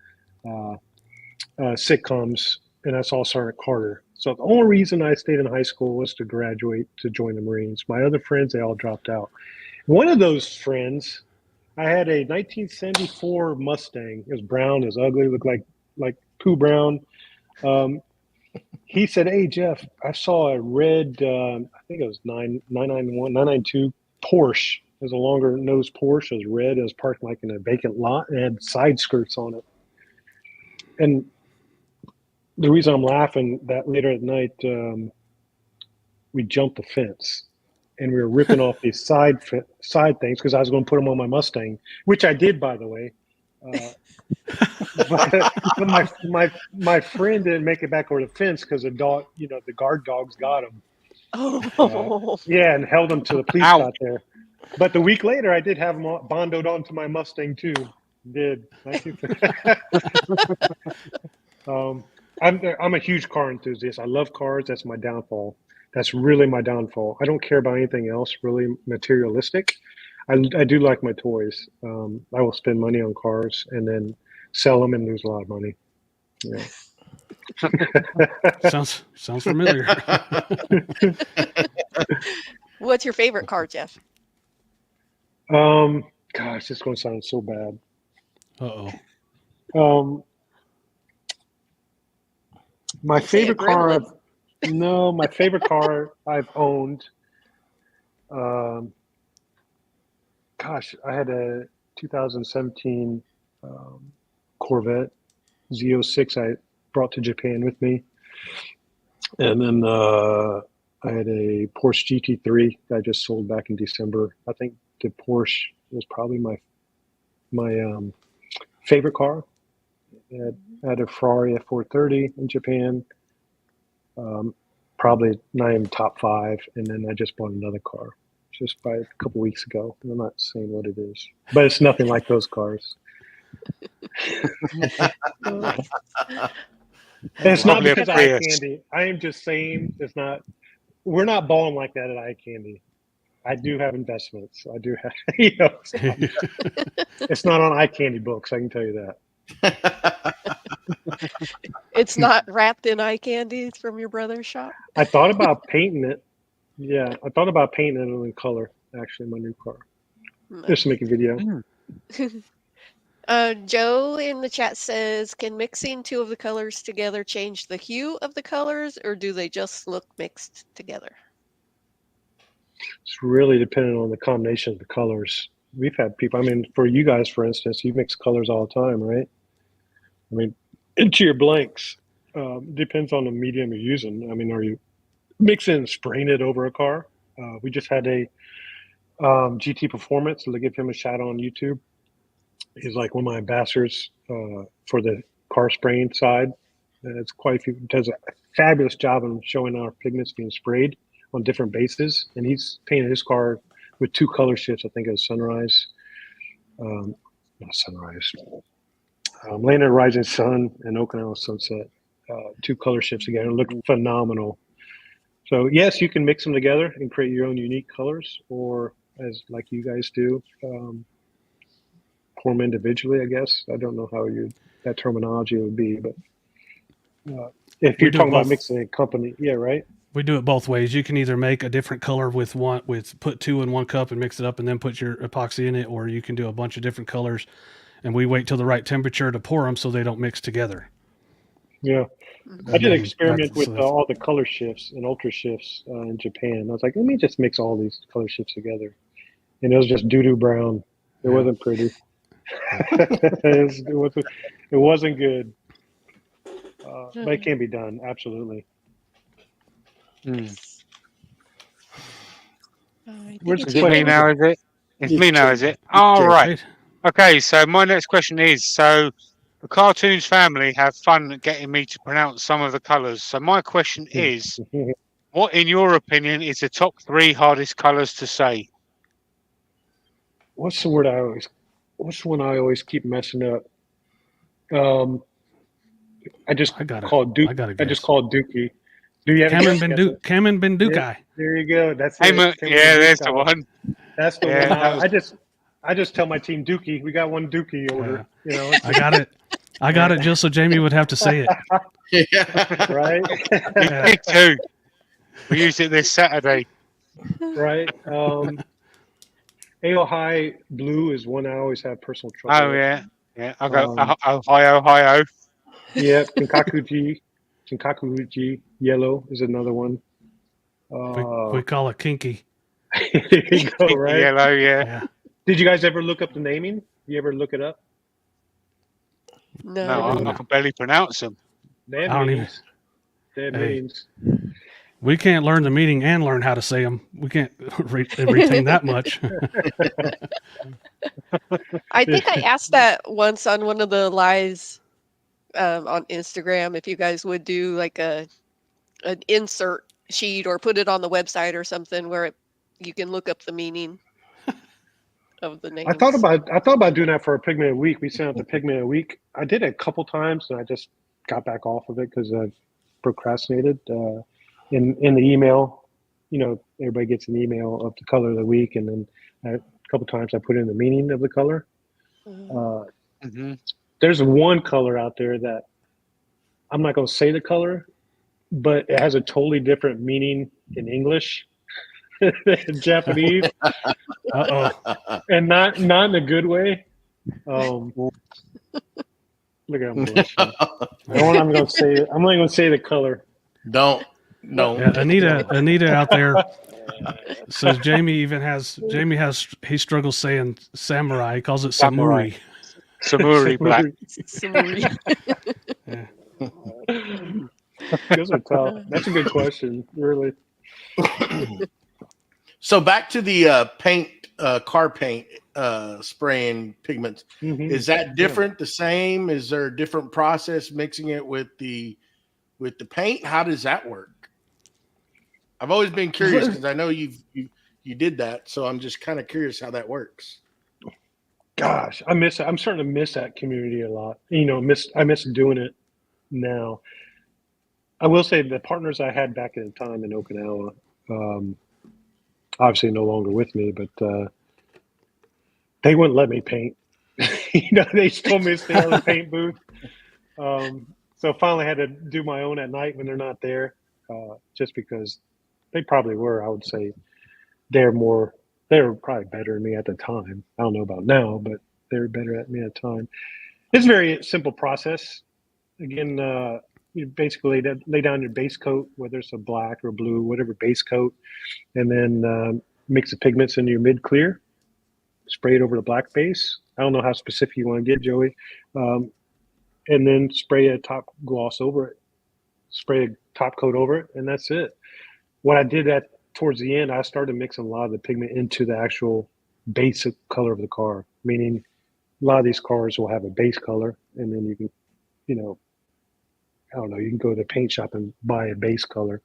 sitcoms, and I saw Sergeant Carter. So the only reason I stayed in high school was to graduate to join the Marines. My other friends, they all dropped out. One of those friends, I had a 1974 Mustang. It was brown, it was ugly, looked like poo brown. He said, "Hey Jeff, I saw a red, I think it was 992 Porsche. It was a longer nose Porsche. It was red. It was parked like in a vacant lot and had side skirts on it." And the reason I'm laughing, that later at night, we jumped the fence and we were ripping off these side things because I was going to put them on my Mustang, which I did, by the way. But my friend didn't make it back over the fence because the dog, the guard dogs got him. Oh. Yeah, and held him till the police Ow. got there. But the week later, I did have him bondoed onto my Mustang too. Did. I'm a huge car enthusiast. I love cars. That's my downfall. That's really my downfall. I don't care about anything else really materialistic. I do like my toys. I will spend money on cars and then sell them and lose a lot of money. Yeah. Sounds familiar. What's your favorite car, Jeff? Gosh, this is going to sound so bad. Uh-oh. My Say favorite a car. Gremlin. My favorite car I've owned. Gosh, I had a 2017 Corvette Z06 I brought to Japan with me, and then I had a Porsche GT3 that I just sold back in December. I think the Porsche was probably my favorite car. I had a Ferrari F430 in Japan. Probably not even top 5, and then I just bought another car just by a couple weeks ago. And I'm not saying what it is, but it's nothing like those cars. And it's not Probably a because of Eye Prius. Candy. I am just saying it's not. We're not balling like that at Eye Candy. I do have investments. I do have, it's not on Eye Candy books. I can tell you that. It's not wrapped in eye candy from your brother's shop. I thought about painting it. Yeah, I thought about painting it in color. Actually, my new car. Just to make a video. Joe in the chat says, can mixing two of the colors together change the hue of the colors, or do they just look mixed together? It's really dependent on the combination of the colors. We've had people, I mean, for you guys, for instance, you mix colors all the time, right? I mean, into your blanks. Depends on the medium you're using. I mean, are you mixing and spraying it over a car? We just had a GT Performance. To give him a shout out on YouTube. He's like one of my ambassadors for the car spraying side. It's quite a few. Does a fabulous job of showing our pigments being sprayed on different bases, and he's painted his car with two color shifts. I think it was Sunrise, not Sunrise, Lander Rising Sun and Okinawa Sunset. Two color shifts together, look phenomenal. So yes, you can mix them together and create your own unique colors, or as like you guys do. Pour them individually, I guess. I don't know how that terminology would be, but if you're talking about mixing a company, yeah, right. We do it both ways. You can either make a different color with put two in one cup and mix it up and then put your epoxy in it, or you can do a bunch of different colors, and we wait till the right temperature to pour them so they don't mix together. Yeah, I did an experiment with all the color shifts and ultra shifts in Japan. I was like, let me just mix all these color shifts together, and it was just doo-doo brown. It wasn't pretty. it wasn't good, but it can be done, absolutely. Is it me now, is it? It's me now, is it? All right. Okay, so my next question is, so the Cartoons family have fun getting me to pronounce some of the colours. So my question is, what, in your opinion, is the top 3 hardest colours to say? What's the one I always keep messing up? I just call it Dookie. Do you have Kamen Bendukai? Yeah, there you go. That's it. There's the one. That's the one. I just tell my team Dookie. We got one Dookie order. I got it. I got it just so Jamie would have to say it. Yeah. Right? Me too. We use it this Saturday. Right. AO High Blue is one I always have personal trouble with. Yeah. I go Ohio. Yeah, Kinkakuji Yellow is another one. We call it Kinky. There you go, right? Yellow, yeah. Did you guys ever look up the naming? You ever look it up? No, I can barely pronounce them. They have names. We can't learn the meaning and learn how to say them. We can't retain that much. I think I asked that once on one of the lives on Instagram, if you guys would do like an insert sheet or put it on the website or something where you can look up the meaning of the names. I thought about doing that for a Pigment a Week. We sent out the Pigment a Week. I did it a couple times and I just got back off of it because I procrastinated. In the email, everybody gets an email of the color of the week, and then a couple times I put in the meaning of the color. There's one color out there that I'm not going to say the color, but it has a totally different meaning in English than Japanese. And not in a good way. Look at him. I'm only going to say the color. Don't. No. Yeah, Anita out there says he struggles saying samurai. He calls it samuri. Samuri black. Yeah. Those are tough. That's a good question, really. So back to the car paint spraying pigments. Is that different? The same? Is there a different process mixing it with the paint? How does that work? I've always been curious because I know you did that, so I'm just kind of curious how that works. Gosh, I miss it. I'm starting to miss that community a lot. I miss doing it now. I will say the partners I had back in the time in Okinawa, obviously no longer with me, but they wouldn't let me paint. They told me to stay out of the paint booth. So finally I had to do my own at night when they're not there, just because they probably were, I would say, they were probably better than me at the time. I don't know about now, but they were better at me at the time. It's a very simple process. Again, you basically lay down your base coat, whether it's a black or blue, whatever base coat, and then mix the pigments into your mid-clear, spray it over the black base. I don't know how specific you want to get, Joey. And then spray a top gloss over it, spray a top coat over it, and that's it. What I did towards the end, I started mixing a lot of the pigment into the actual basic color of the car, meaning a lot of these cars will have a base color, and then you can, I don't know, you can go to the paint shop and buy a base color.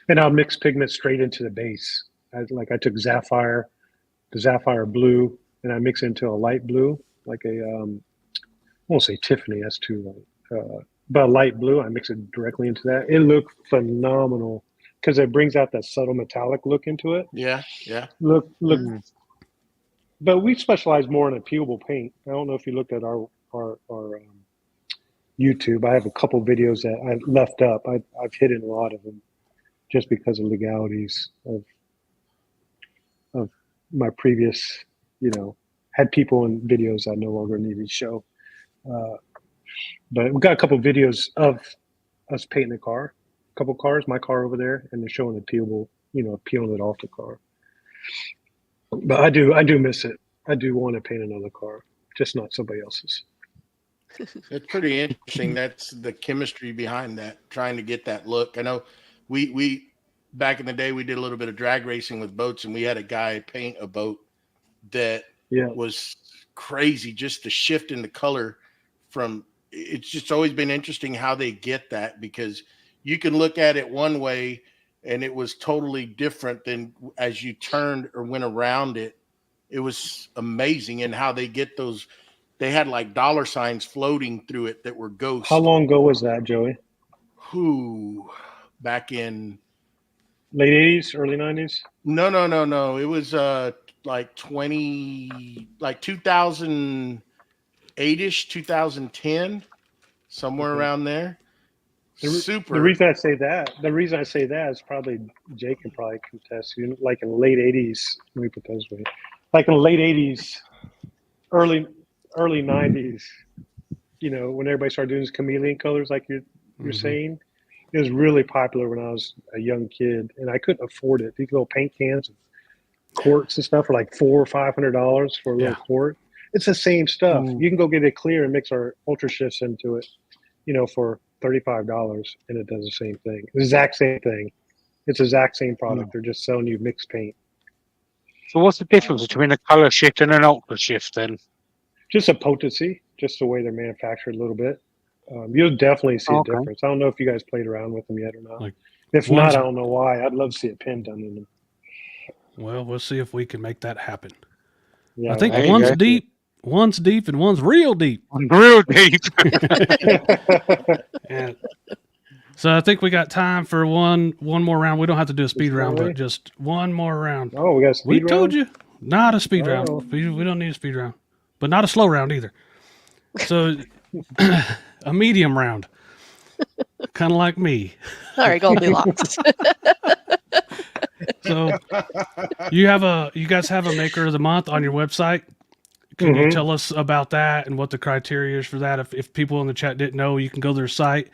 And I'll mix pigment straight into the base. I took the Sapphire blue, and I mix it into a light blue, like I won't say Tiffany, that's too light. But a light blue, I mix it directly into that. It looked phenomenal because it brings out that subtle metallic look into it. Yeah. Look. But we specialize more in appealable paint. I don't know if you looked at our YouTube. I have a couple videos that I left up. I've hidden a lot of them just because of legalities of my previous, had people in videos I no longer needed to show. But we've got a couple videos of us painting the car, a couple cars, my car over there, and they're showing appealable, peeling it off the car. But I do miss it. I do want to paint another car, just not somebody else's. It's pretty interesting. That's the chemistry behind that, trying to get that look. I know we back in the day, we did a little bit of drag racing with boats, and we had a guy paint a boat that was crazy, just the shift in the color from, it's just always been interesting how they get that, because you can look at it one way and it was totally different than as you turned or went around it. It was amazing. And how they get those, they had like dollar signs floating through it that were ghosts. How long ago was that, Joey? Back in late 80s, early 90s? No. It was like 2008-ish, 2010, somewhere around there. Super. The reason I say that is probably Jake can probably contest. Like in the late 80s, let me put those way. Like in the late 80s, early 90s, when everybody started doing these chameleon colors, like you're saying, it was really popular when I was a young kid, and I couldn't afford it. These little paint cans, quarts and stuff, are like $400 or $500 for a little quart. It's the same stuff. You can go get it clear and mix our ultra shifts into it, for $35, and it does the same thing. The exact same thing. It's the exact same product. They're just selling you mixed paint. So what's the difference between a color shift and an ultra shift then? Just a potency, just the way they're manufactured a little bit. You'll definitely see a difference. I don't know if you guys played around with them yet or not. If not, I don't know why. I'd love to see a pin done in them. Well, we'll see if we can make that happen. Yeah, I think one's deep, and one's real deep. Real deep. And so I think we got time for one more round. We don't have to do a speed round, but just one more round. Oh, we got a speed round? We told you. Not a speed round. We don't need a speed round, but not a slow round either. So a medium round, kind of like me. All right, Goldilocks. So you guys have a maker of the month on your website. Can you tell us about that and what the criteria is for that? If people in the chat didn't know, you can go to their site,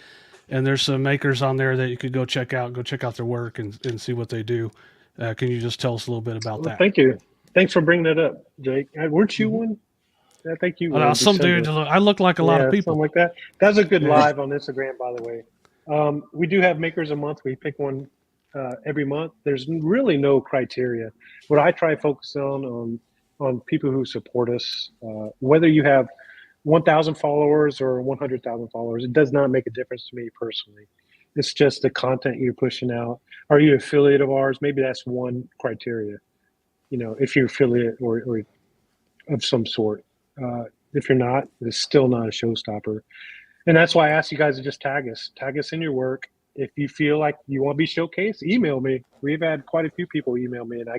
and there's some makers on there that you could go check out their work and see what they do. Can you just tell us a little bit about that? Thank you. Thanks for bringing that up, Jake. Weren't you one? I think you were. Some dude. I look like a lot of people. Something like that. That's a good live on Instagram, by the way. We do have makers a month. We pick one every month. There's really no criteria. What I try to focus on people who support us, whether you have 1,000 followers or 100,000 followers, it does not make a difference to me personally. It's just the content you're pushing out. Are you an affiliate of ours? Maybe that's one criteria. If you're affiliate or of some sort. If you're not, it's still not a showstopper. And that's why I ask you guys to just tag us in your work. if you feel like you want to be showcased, email me. We've had quite a few people email me, and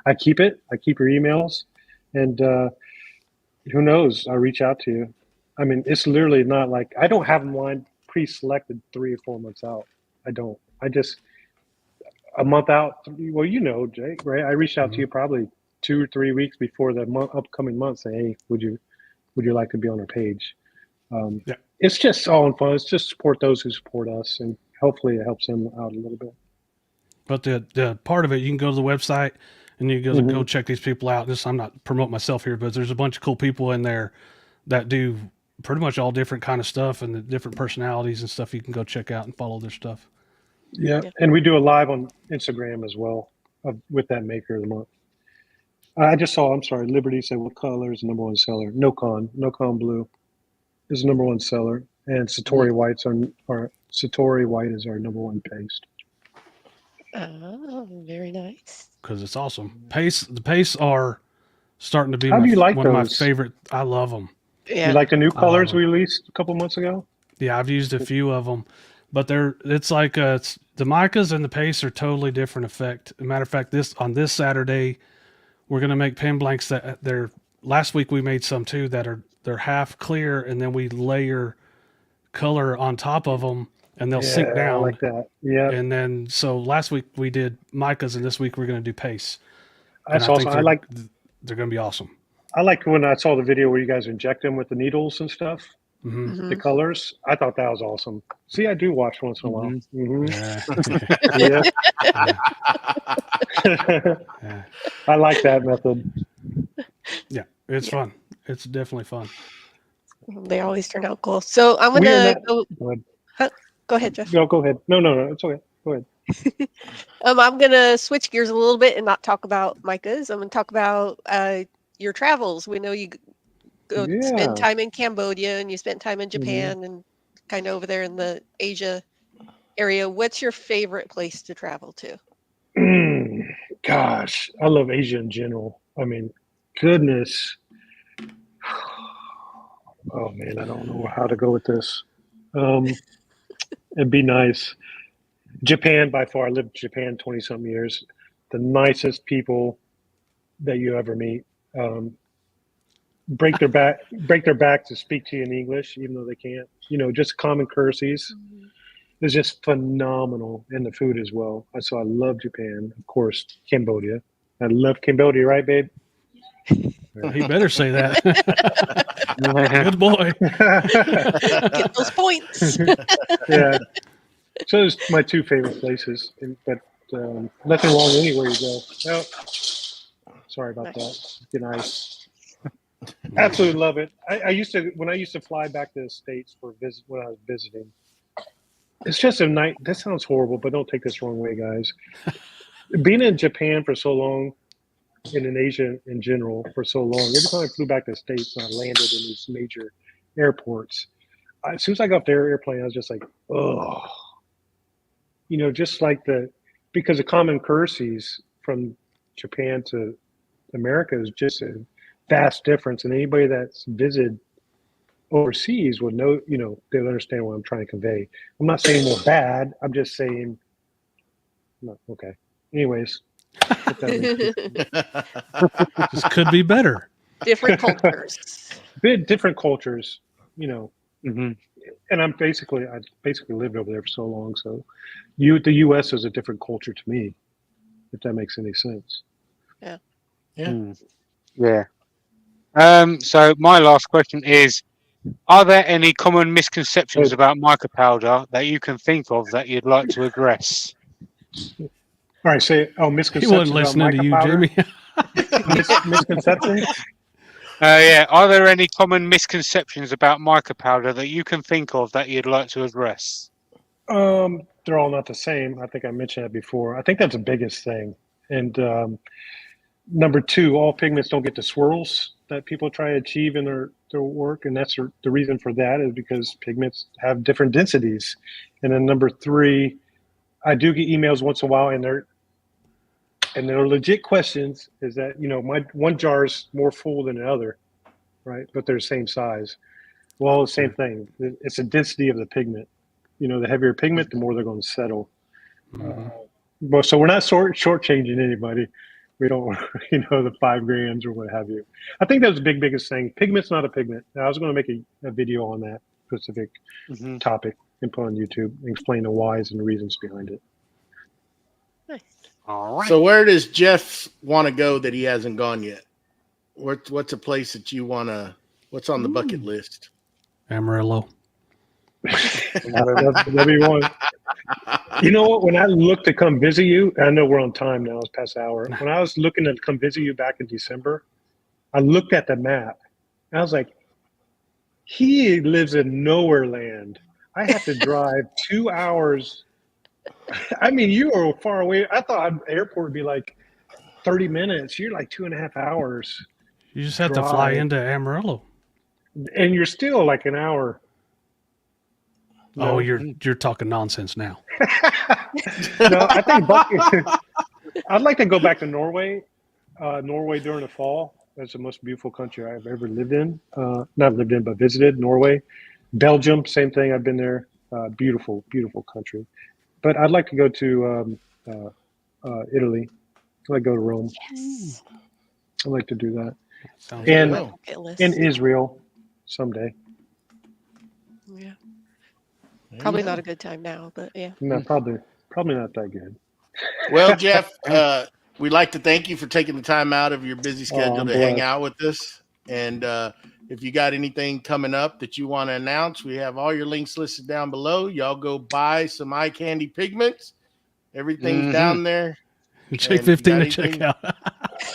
I keep it. I keep your emails, and who knows? I'll reach out to you. I mean, it's literally not like I don't have mine pre-selected 3 or 4 months out. I don't. I just a month out. Well, you know, Jake, right? I reached out to you probably 2 or 3 weeks before the upcoming month, saying, "Hey, would you like to be on our page?" Yeah. It's just all in fun. It's just support those who support us, and hopefully it helps them out a little bit. But the part of it, you can go to the website and you go check these people out. I'm not promoting myself here, but there's a bunch of cool people in there that do pretty much all different kind of stuff and the different personalities and stuff. You can go check out and follow their stuff. Yeah. And we do a live on Instagram as well with that maker of the month. I just saw, I'm sorry, Liberty said, what color is the number 1 seller? Nocon Blue is the number 1 seller. And Satori Satori White is our number 1 paste. Oh, very nice. Because it's awesome. The Pace are starting to be How do you like one of my those? favorite. I love them. Yeah. You like the new colors we released a couple months ago? Yeah, I've used a few of them, but it's like the micas and the Pace are totally different effect. As a matter of fact, on this Saturday, we're going to make pen blanks that last week we made some too they're half clear, and then we layer color on top of them, and they'll sink down. I like that. Yeah. And then so last week we did micas, and this week we're going to do Pace. That's awesome. They're going to be awesome. I liked when I saw the video where you guys inject them with the needles and stuff. Mm-hmm. The colors. I thought that was awesome. See, I do watch once in a while. Yeah. I like that method. Yeah, it's fun. It's definitely fun. They always turn out cool. So I'm gonna go. Go ahead, Jeff. No, go ahead. No, it's okay. Go ahead. I'm gonna switch gears a little bit and not talk about micas. I'm gonna talk about your travels. We know you go spend time in Cambodia and you spent time in Japan and kind of over there in the Asia area. What's your favorite place to travel to? Gosh, I love Asia in general. I mean, goodness. Oh man, I don't know how to go with this. It'd be nice. Japan, by far. I lived in Japan 20-something years. The nicest people that you ever meet. Break their back to speak to you in English, even though they can't. You know, just common courtesies. It's just phenomenal, and the food as well. So I love Japan, of course. Cambodia. I love Cambodia, right, babe? He better say that. Good boy. Get those points. Yeah. So those my 2 favorite places, but nothing wrong anywhere you go. Oh, sorry about that. Good night. Absolutely love it. I used to fly back to the States for visit when I was visiting. It's just a night. That sounds horrible, but don't take this the wrong way, guys. Being in Japan for so long, and in Asia in general for so long, every time I flew back to the States and I landed in these major airports, as soon as I got off the airplane, I was just like, oh, you know, just like because the common courtesies from Japan to America is just a vast difference. And anybody that's visited overseas would know, you know, they'll understand what I'm trying to convey. I'm not saying they're bad. I'm just saying, no, okay. Anyways. This could be better. Different cultures. Different cultures, you know. And I basically lived over there for so long. So the U.S. is a different culture to me, if that makes any sense. Yeah. Yeah. So my last question is, are there any common misconceptions about mica powder that you can think of that you'd like to address? All right, say misconceptions. He wasn't listening to you, powder. Jimmy. Misconceptions? Yeah. Are there any common misconceptions about mica powder that you can think of that you'd like to address? They're all not the same. I think I mentioned that before. I think that's the biggest thing. And number 2, all pigments don't get the swirls that people try to achieve in their work. And that's the reason for that is because pigments have different densities. And then number 3, I do get emails once in a while, and they're legit questions. Is that, you know, my one jar is more full than the other, right? But they're the same size. Well, the same thing. It's the density of the pigment. the heavier pigment, the more they're going to settle. Mhm. But so we're not shortchanging anybody. We don't, the 5 grams or what have you. I think that's the biggest thing. Pigment's not a pigment. I was going to make a video on that specific topic and put on YouTube and explain the whys and the reasons behind it. Nice. All right. So where does Jeff want to go that he hasn't gone yet? What's a place that you want to? What's on the bucket list? Amarillo. That'd be one. You know what? When I looked to come visit you, I know we're on time now. It's past the hour. When I was looking to come visit you back in December, I looked at the map. And I was like, he lives in nowhere land. I have to drive 2 hours. I mean, you are far away. I thought airport would be like 30 minutes. You're like 2.5 hours. You just have to fly into Amarillo. And you're still like an hour. Oh, No. you're talking nonsense now. No, I think I'd like to go back to Norway. Norway during the fall. That's the most beautiful country I've ever lived in. Not lived in, but visited. Norway. Belgium, same thing. I've been there. Beautiful, beautiful country. But I'd like to go to Italy. I'd like to go to Rome. Yes. I'd like to do that. Sounds And good. Bucket list. in Israel someday. Yeah. There Probably you go. not a good time now, but yeah. No, probably not that good. Well, Jeff, we'd like to thank you for taking the time out of your busy schedule I'm to hang blessed. out with us. And if you got anything coming up that you want to announce, we have all your links listed down below. Y'all go buy some Eye Candy Pigments. Everything's down there. Check And if you 15 got to check anything- out.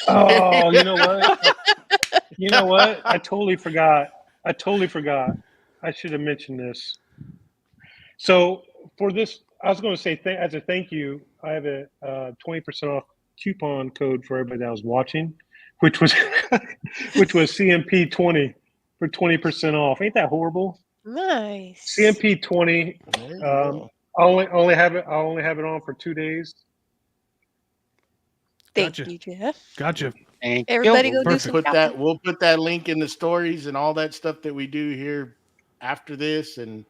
Oh, you know what? You know what? I totally forgot. I should have mentioned this. So for this, I was going to say as a thank you, I have a 20% off coupon code for everybody that was watching, which was CMP20 for 20% off. Ain't that horrible? Nice. CMP20. There you go. I only have it on for 2 days. Thank Gotcha. you, Jeff. Gotcha. Thank Everybody you. go do Perfect. some Put shopping. that. We'll put that link in the stories and all that stuff that we do here after this, and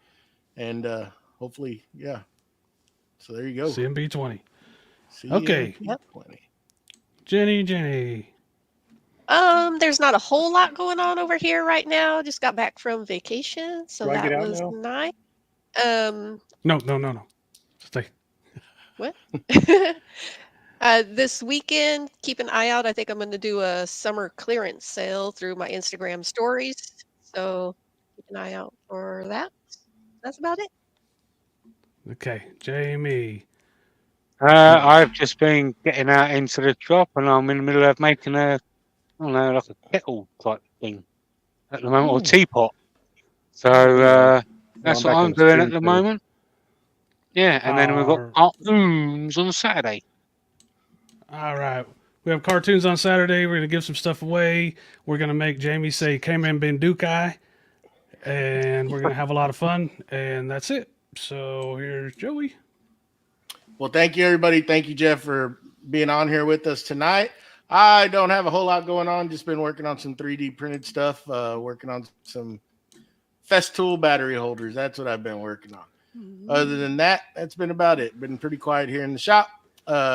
hopefully, yeah. So there you go. CMB 20. CMP Okay. Yep. 20. Jenny. There's not a whole lot going on over here right now. Just got back from vacation, so Do I that get out was now? nice. No. Stay. What? This weekend, keep an eye out. I think I'm going to do a summer clearance sale through my Instagram stories. So keep an eye out for that. That's about it. Okay. Jamie. I've just been getting out into the shop, and I'm in the middle of making like a kettle type thing at the moment, or teapot. So that's Well, what I'm I'm back on doing at stream the too. moment. Yeah, and then we've got cartoons on Saturday. All right. We have cartoons on Saturday. We're going to give some stuff away. We're going to make Jamie say Kamen Bendukai. And we're going to have a lot of fun. And that's it. So here's Joey. Well, thank you, everybody. Thank you, Jeff, for being on here with us tonight. I don't have a whole lot going on. Just been working on some 3D printed stuff, working on some Festool battery holders. That's what I've been working on. Other than that, that's been about it. Been pretty quiet here in the shop.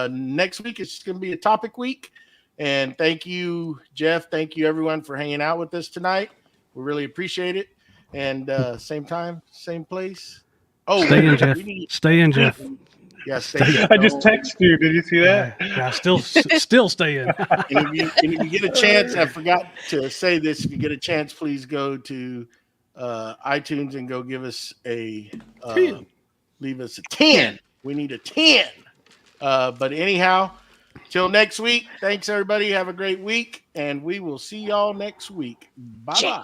Next week, it's going to be a topic week. And thank you, Jeff. Thank you, everyone, for hanging out with us tonight. We really appreciate it. And same time, same place. Oh, Stay in, Jeff. Stay in, Jeff. Yeah, stay in. I just texted you. Did you see that? Yeah, still stay in. And if you get a chance, I forgot to say this. If you get a chance, please go to iTunes and go give us leave us a 10. We need a 10. But anyhow, till next week. Thanks everybody. Have a great week, and we will see y'all next week. Bye bye.